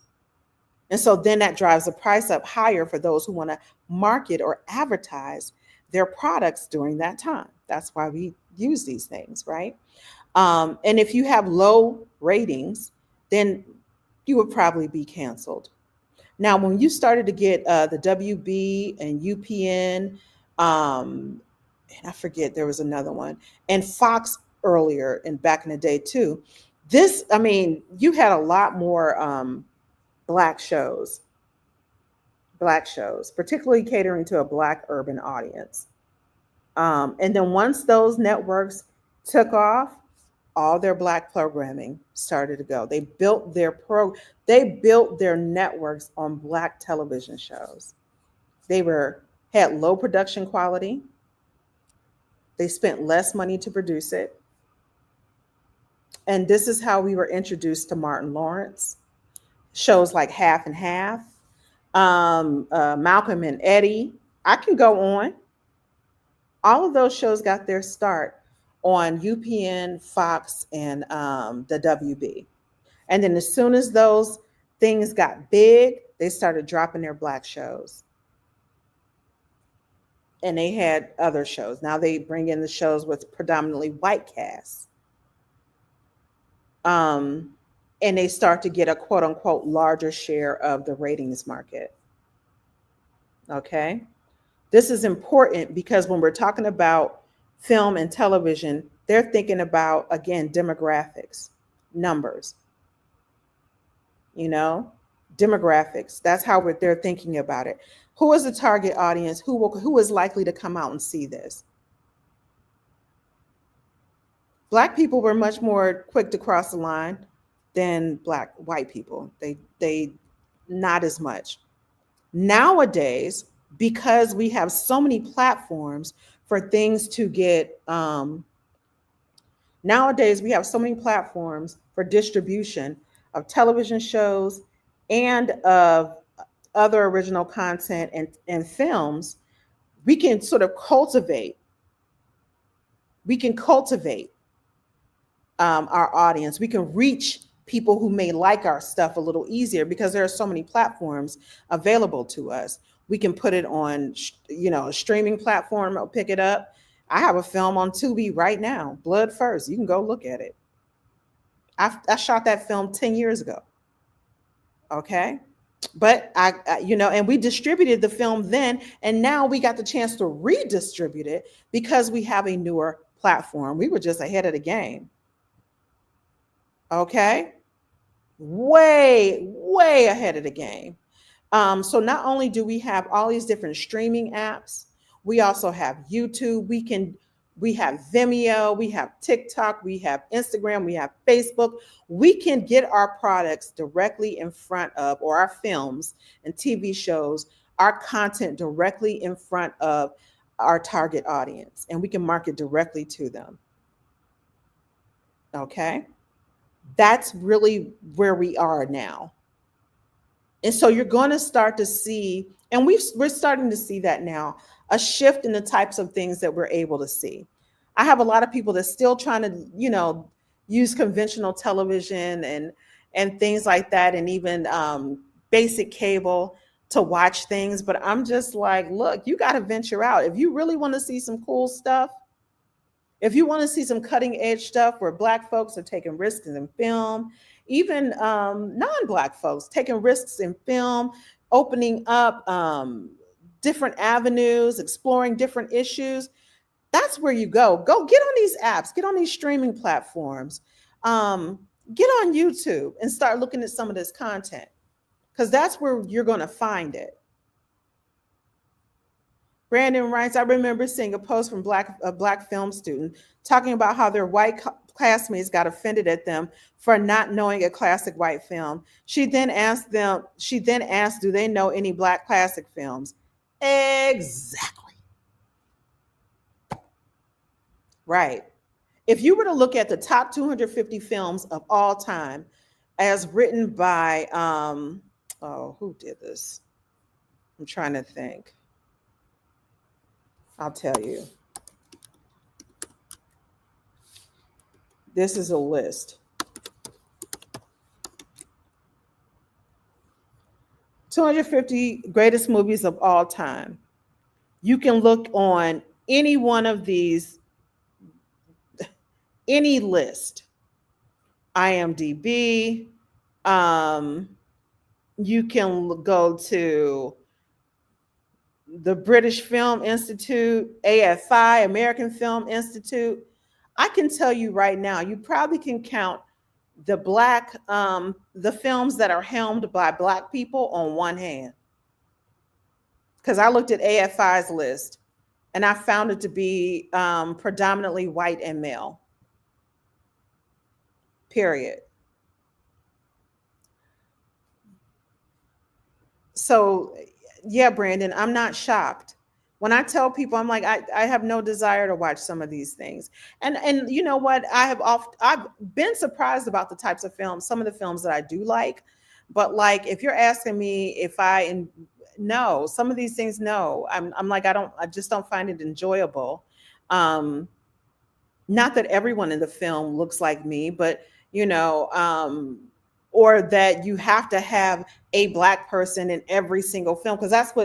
And so then that drives the price up higher for those who want to market or advertise their products during that time. That's why we use these things, right? And if you have low ratings, then you would probably be canceled. Now, when you started to get the WB and UPN, and I forget there was another one, and Fox earlier and back in the day too, you had a lot more black shows, particularly catering to a Black urban audience. And then once those networks took off, all their Black programming started to go. They built their networks on Black television shows. They had low production quality. They spent less money to produce it. And this is how we were introduced to Martin Lawrence. Shows like Half and Half, Malcolm and Eddie. I can go on. All of those shows got their start on UPN, Fox, and the WB. And then as soon as those things got big, they started dropping their Black shows. And they had other shows. Now they bring in the shows with predominantly white casts. And they start to get a quote unquote larger share of the ratings market. Okay. This is important because when we're talking about film and television, they're thinking about, again, demographics, numbers, demographics. That's how they're thinking about it. Who is the target audience? Who is likely to come out and see this? Black people were much more quick to cross the line than white people. They not as much. Nowadays, because we have so many platforms for things to get, nowadays we have so many platforms for distribution of television shows and of other original content and films. We can sort of cultivate our audience. We can reach people who may like our stuff a little easier because there are so many platforms available to us. We can put it on, a streaming platform. I'll pick it up. I have a film on Tubi right now, Blood First. You can go look at it. I shot that film 10 years ago. Okay. But and we distributed the film then, and now we got the chance to redistribute it because we have a newer platform. We were just ahead of the game. Okay. Way, way ahead of the game. So not only do we have all these different streaming apps, we also have YouTube. We have Vimeo, we have TikTok, we have Instagram, we have Facebook. We can get our products directly in front of, or our films and TV shows, our content directly in front of our target audience, and we can market directly to them. Okay. That's really where we are now. And so you're going to start to see And we're starting to see that now, a shift in the types of things that we're able to see. I have a lot of people that's still trying to, use conventional television and things like that, and even basic cable to watch things. But I'm just like, look, you got to venture out. If you really want to see some cool stuff, if you want to see some cutting edge stuff where Black folks are taking risks in film, even non-Black folks taking risks in film, opening up different avenues, exploring different issues, that's where you go. Go get on these apps, get on these streaming platforms, um, get on YouTube and start looking at some of this content, because that's where you're going to find it. Brandon writes, I remember seeing a post from a black film student talking about how their white classmates got offended at them for not knowing a classic white film. She then asked, do they know any Black classic films? Exactly. Right. If you were to look at the top 250 films of all time as written by, who did this? I'm trying to think. I'll tell you. This is a list. 250 greatest movies of all time. You can look on any one of these, any list. IMDb. You can go to the British Film Institute, AFI, American Film Institute. I can tell you right now, you probably can count the films that are helmed by Black people on one hand. Because I looked at AFI's list and I found it to be predominantly white and male. Period. So, yeah, Brandon, I'm not shocked. When I tell people, I'm like, I have no desire to watch some of these things. And you know what? I've been surprised about the types of films, some of the films that I do like. But like, if you're asking me if no, some of these things, no. I'm like, I just don't find it enjoyable. Not that everyone in the film looks like me, but or that you have to have a Black person in every single film, because that's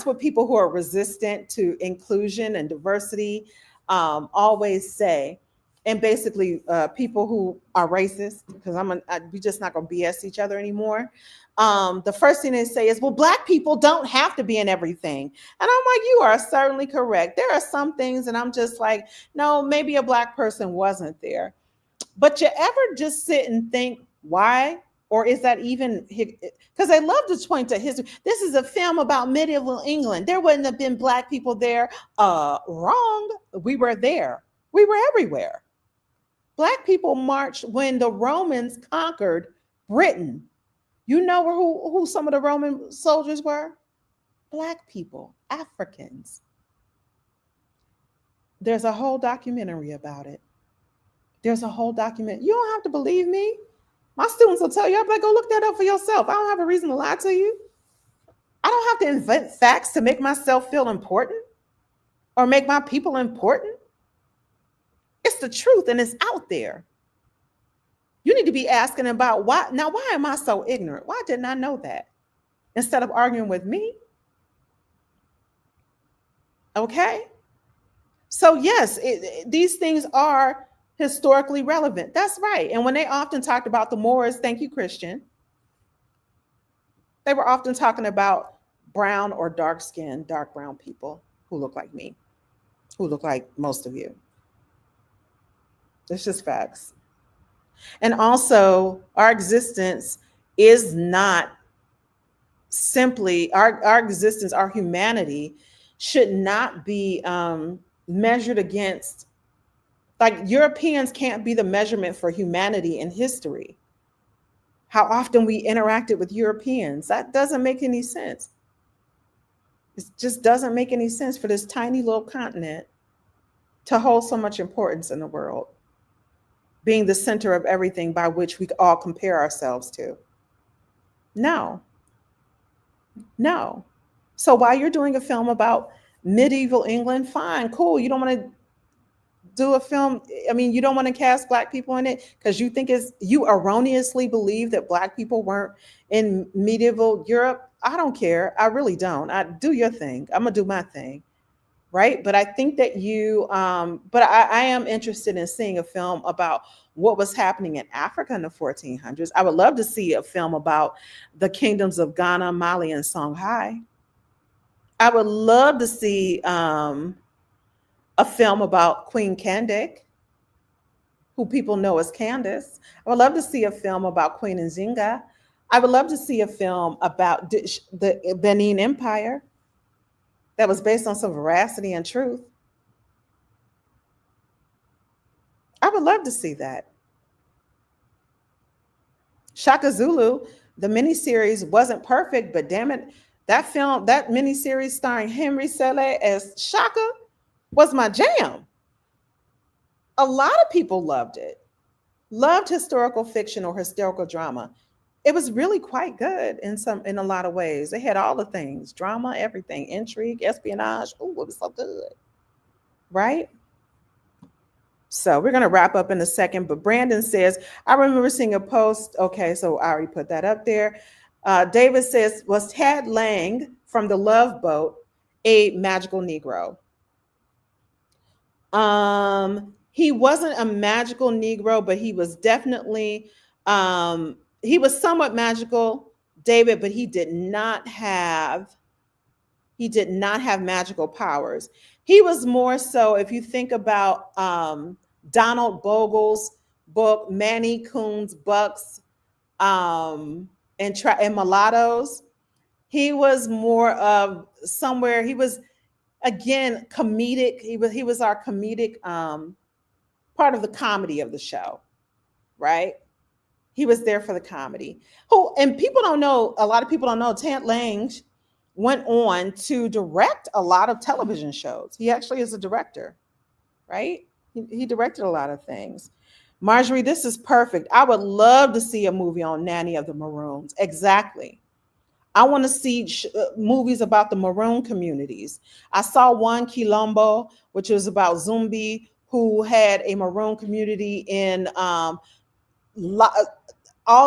what people who are resistant to inclusion and diversity always say. And basically, people who are racist, because we're just not going to BS each other anymore. The first thing they say is, well, Black people don't have to be in everything. And I'm like, you are certainly correct. There are some things, and I'm just like, no, maybe a Black person wasn't there. But you ever just sit and think, why? Or is that even, because they love to point to history. This is a film about medieval England. There wouldn't have been Black people there. Wrong. We were there. We were everywhere. Black people marched when the Romans conquered Britain. You know who some of the Roman soldiers were? Black people, Africans. There's a whole documentary about it. There's a whole document. You don't have to believe me. My students will tell you, I'm like, go look that up for yourself. I don't have a reason to lie to you. I don't have to invent facts to make myself feel important or make my people important. It's the truth and it's out there. You need to be asking about why. Now, why am I so ignorant? Why didn't I know that? Instead of arguing with me. Okay. So yes, these things are historically relevant. That's right. And when they often talked about the Moors, thank you, Christian, they were often talking about brown or dark brown people who look like me, who look like most of you. It's just facts. And also, our existence is not simply our existence, our humanity should not be measured against, like, Europeans can't be the measurement for humanity in history. How often we interacted with Europeans, that doesn't make any sense. It just doesn't make any sense for this tiny little continent to hold so much importance in the world, being the center of everything by which we all compare ourselves to. No. So while you're doing a film about medieval England, fine, cool. You don't want to do a film. I mean, you don't want to cast black people in it because you think it's you erroneously believe that black people weren't in medieval Europe. I don't care. I really don't. I do your thing. I'm gonna do my thing, right? But I think that but I am interested in seeing a film about what was happening in Africa in the 1400s. I would love to see a film about the kingdoms of Ghana, Mali, and Songhai. I would love to see a film about Queen Candice, who people know as Candace. I would love to see a film about Queen Nzinga. I would love to see a film about the Benin Empire that was based on some veracity and truth. I would love to see that. Shaka Zulu, the miniseries wasn't perfect, but damn it, that miniseries starring Henry Sele as Shaka was my jam. A lot of people loved it. Loved historical fiction or historical drama. It was really quite good in a lot of ways. They had all the things, drama, everything, intrigue, espionage. Oh, it was so good. Right? So we're going to wrap up in a second, but Brandon says, I remember seeing a post. Okay, so I already put that up there. David says, was Tad Lang from The Love Boat a magical Negro? He wasn't a magical Negro, but he was definitely, he was somewhat magical, David, but he did not have magical powers. He was more so, if you think about Donald Bogle's book, Manny Coon's Bucks, and Mulattoes, he was more of somewhere, he was again comedic. He was our comedic part of the comedy of the show, right? He was there for the comedy. Who and people don't know, a lot of people don't know, Tant Lang went on to direct a lot of television shows. He actually is a director, right? He directed a lot of things. Marjorie, this is perfect. I would love to see a movie on Nanny of the Maroons. Exactly. I want to see movies about the Maroon communities. I saw one, Quilombo, which was about Zumbi, who had a Maroon community in all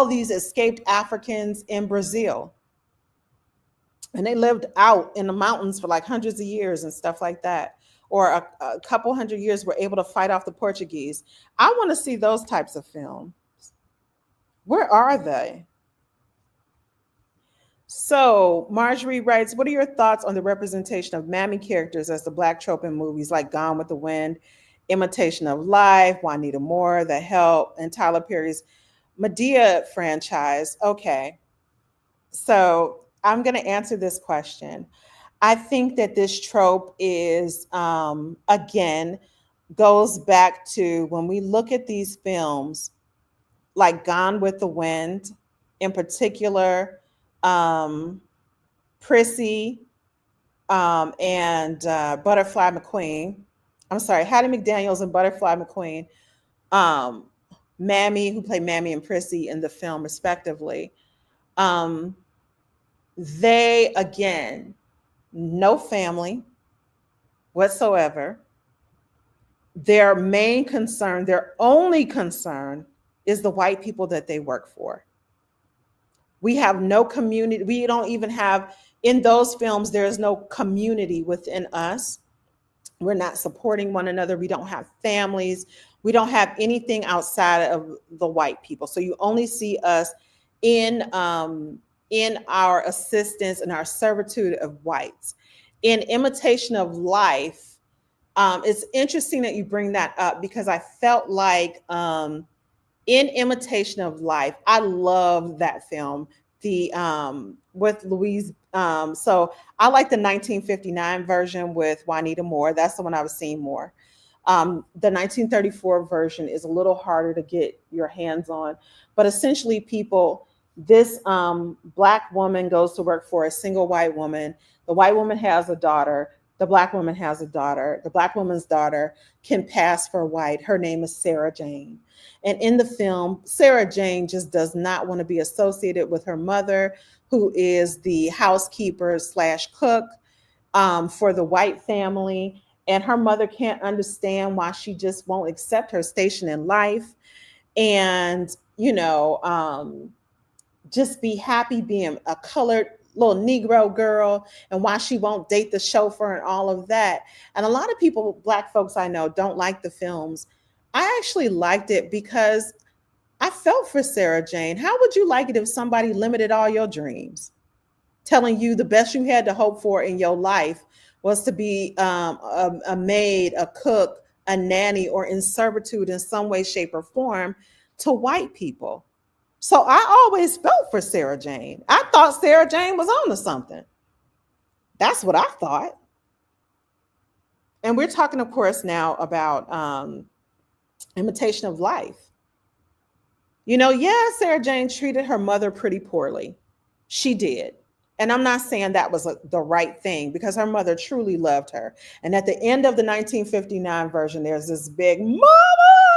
these escaped Africans in Brazil. And they lived out in the mountains for like hundreds of years and stuff like that. Or a couple hundred years were able to fight off the Portuguese. I want to see those types of films. Where are they? So Marjorie writes, what are your thoughts on the representation of mammy characters as the black trope in movies like Gone with the Wind, Imitation of Life, Juanita Moore, The Help, and Tyler Perry's Medea franchise? Okay, so I'm going to answer this question. I think that this trope is, again, goes back to when we look at these films like Gone with the Wind in particular, Prissy, and Butterfly McQueen. I'm sorry, Hattie McDaniels and Butterfly McQueen. Mammy, who played Mammy and Prissy in the film, respectively. They, again, no family whatsoever. Their main concern, their only concern, is the white people that they work for. We have no community. We don't even have, in those films, there is no community within us. We're not supporting one another. We don't have families. We don't have anything outside of the white people. So you only see us in our assistance and our servitude of whites. In Imitation of Life, it's interesting that you bring that up because I felt like in Imitation of Life, I love that film. The with Louise. So I like the 1959 version with Juanita Moore. That's the one I was seeing more. The 1934 version is a little harder to get your hands on, but essentially, this black woman goes to work for a single white woman. The white woman has a daughter. The black woman has a daughter. The black woman's daughter can pass for white. Her name is Sarah Jane. And in the film, Sarah Jane just does not want to be associated with her mother, who is the housekeeper slash cook for the white family. And her mother can't understand why she just won't accept her station in life. And, just be happy being a colored little Negro girl, and why she won't date the chauffeur and all of that. And a lot of people, black folks I know, don't like the films. I actually liked it because I felt for Sarah Jane. How would you like it if somebody limited all your dreams, telling you the best you had to hope for in your life was to be a maid, a cook, a nanny, or in servitude in some way, shape, or form to white people? So I always felt for Sarah Jane. I thought Sarah Jane was on to something. That's what I thought. And we're talking, of course, now about imitation of life. Yeah, Sarah Jane treated her mother pretty poorly. She did. And I'm not saying that was the right thing, because her mother truly loved her. And at the end of the 1959 version, there's this big mama,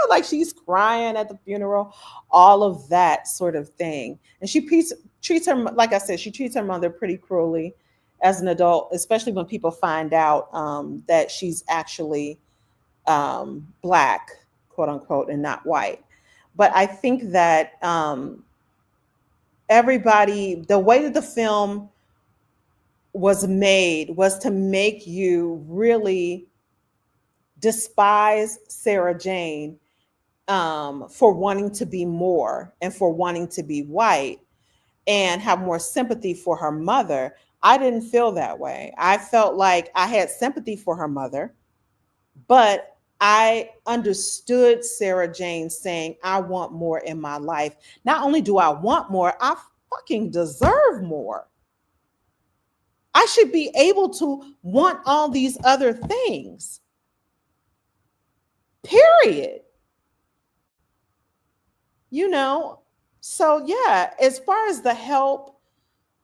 like she's crying at the funeral, all of that sort of thing. And she treats her, like I said, she treats her mother pretty cruelly as an adult, especially when people find out that she's actually black, quote unquote, and not white. But I think that everybody, the way that the film was made was to make you really despise Sarah Jane for wanting to be more and for wanting to be white, and have more sympathy for her mother. I didn't feel that way. I felt like I had sympathy for her mother, but I understood Sarah Jane saying, I want more in my life. Not only do I want more, I fucking deserve more. I should be able to want all these other things. Period. So yeah, as far as the help,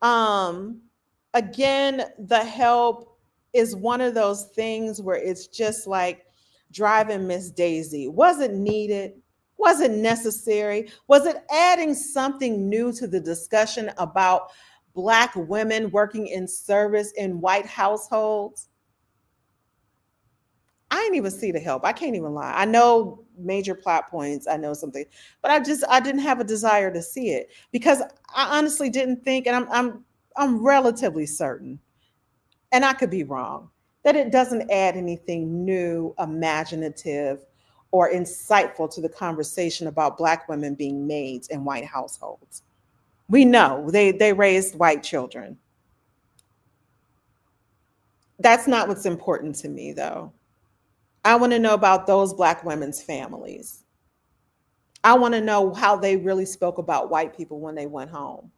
again, the help is one of those things where it's just like driving Miss Daisy. Was it needed? Was it necessary? Was it adding something new to the discussion about Black women working in service in white households? I didn't even see the help. I can't even lie. I know major plot points. I know something, but I didn't have a desire to see it, because I honestly didn't think, and I'm relatively certain, and I could be wrong, that it doesn't add anything new, imaginative, or insightful to the conversation about Black women being maids in white households. We know they raised white children. That's not what's important to me, though. I want to know about those Black women's families. I want to know how they really spoke about white people when they went home.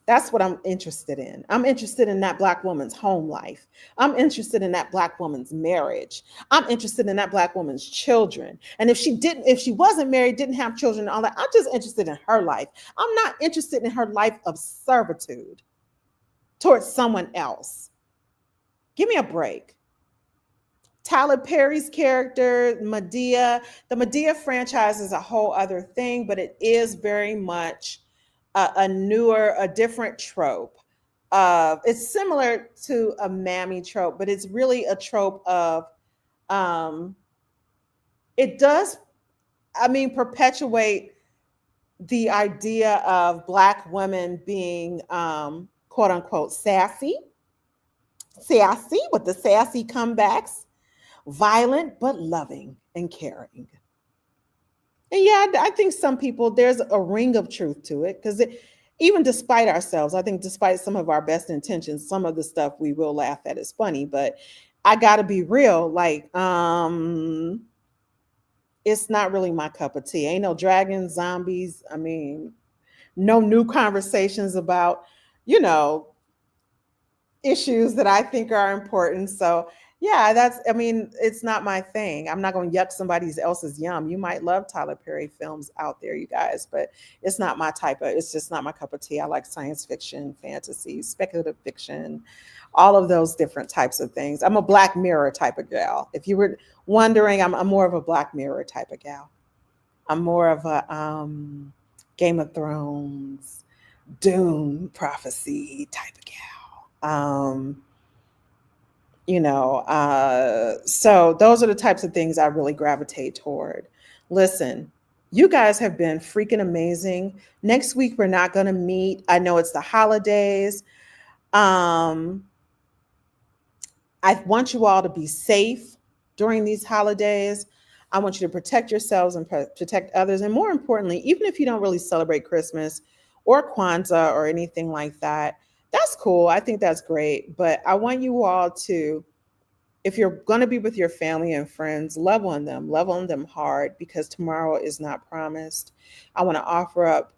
That's what I'm interested in. I'm interested in that Black woman's home life. I'm interested in that Black woman's marriage. I'm interested in that Black woman's children. And if she wasn't married, didn't have children, all that, I'm just interested in her life. I'm not interested in her life of servitude towards someone else. Give me a break. Tyler Perry's character, Medea, the Medea franchise is a whole other thing, but it is very much a different trope. It's similar to a mammy trope, but it's really a trope of, it does, perpetuate the idea of Black women being, quote unquote, sassy with the sassy comebacks, violent but loving and caring. And yeah, I think some people, there's a ring of truth to it, because even despite ourselves, I think despite some of our best intentions, some of the stuff we will laugh at is funny. But I got to be real, like, it's not really my cup of tea. Ain't no dragons, zombies. No new conversations about, issues that I think are important. So Yeah, I mean, it's not my thing. I'm not going to yuck somebody else's yum. You might love Tyler Perry films out there, you guys, but it's not my type of, it's just not my cup of tea. I like science fiction, fantasy, speculative fiction, all of those different types of things. I'm a Black Mirror type of gal. If you were wondering, I'm more of a Black Mirror type of gal. I'm more of a Game of Thrones, Dune prophecy type of gal. So those are the types of things I really gravitate toward. Listen, you guys have been freaking amazing. Next week we're not going to meet. I know it's the holidays. um I want you all to be safe during these holidays. I want you to protect yourselves and protect others, and more importantly, even if you don't really celebrate Christmas or Kwanzaa or anything like that, that's cool. I think that's great, but I want you all to, if you're going to be with your family and friends, love on them hard, because tomorrow is not promised. I want to offer up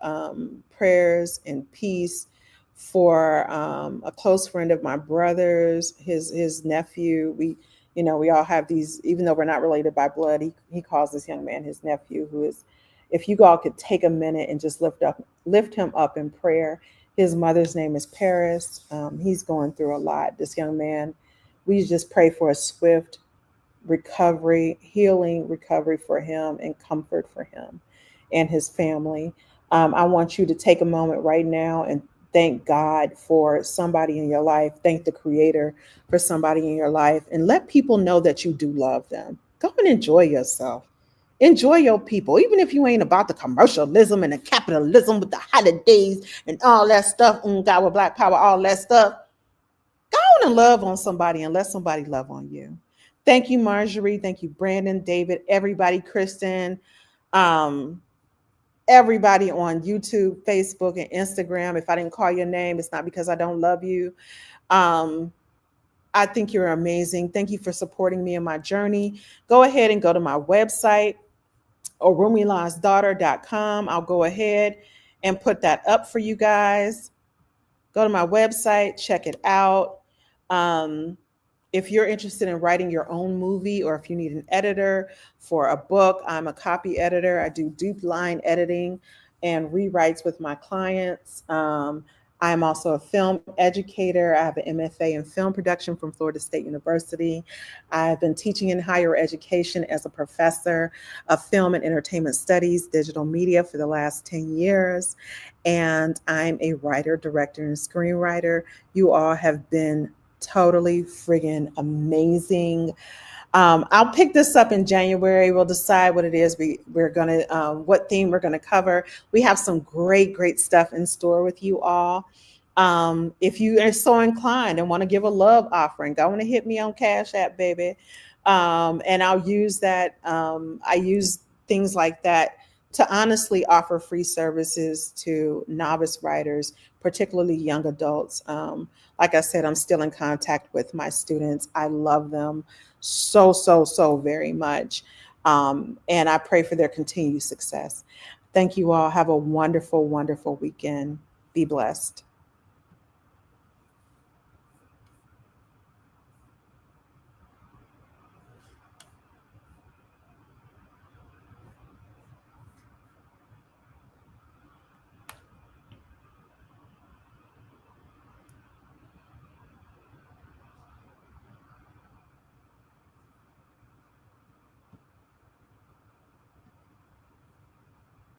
prayers and peace for a close friend of my brother's, his nephew. We all have these, even though we're not related by blood. He calls this young man his nephew, who is, if you all could take a minute and just lift him up in prayer. His mother's name is Paris. He's going through a lot. This young man, we just pray for a swift recovery, healing recovery for him, and comfort for him and his family. I want you to take a moment right now and thank God for somebody in your life. Thank the Creator for somebody in your life, and let people know that you do love them. Go and enjoy yourself. Enjoy your people, even if you ain't about the commercialism and the capitalism with the holidays and all that stuff. God with Black Power, all that stuff. Go on and love on somebody and let somebody love on you. Thank you, Marjorie. Thank you, Brandon, David, everybody, Kristen, um, everybody on YouTube, Facebook, and Instagram. If I didn't call your name, it's not because I don't love you. Um, I think you're amazing. Thank you for supporting me in my journey. Go ahead and go to my website, orumilasdaughter.com. I'll go ahead and put that up for you guys. Go to my website, check it out. Um, if you're interested in writing your own movie, or if you need an editor for a book, I'm a copy editor. I do dupe line editing and rewrites with my clients. I'm also a film educator. I have an MFA in film production from Florida State University. I've been teaching in higher education as a professor of film and entertainment studies, digital media for the last 10 years. And I'm a writer, director, and screenwriter. You all have been totally friggin' amazing. I'll pick this up in January. We'll decide what it is we're gonna what theme we're gonna cover. We have some great stuff in store with you all. If you are so inclined and want to give a love offering, go on and hit me on Cash App, baby. And I'll use that. I use things like that to honestly offer free services to novice writers, particularly young adults. Like I said, I'm still in contact with my students. I love them so very much. And I pray for their continued success. Thank you all. Have a wonderful weekend. Be blessed.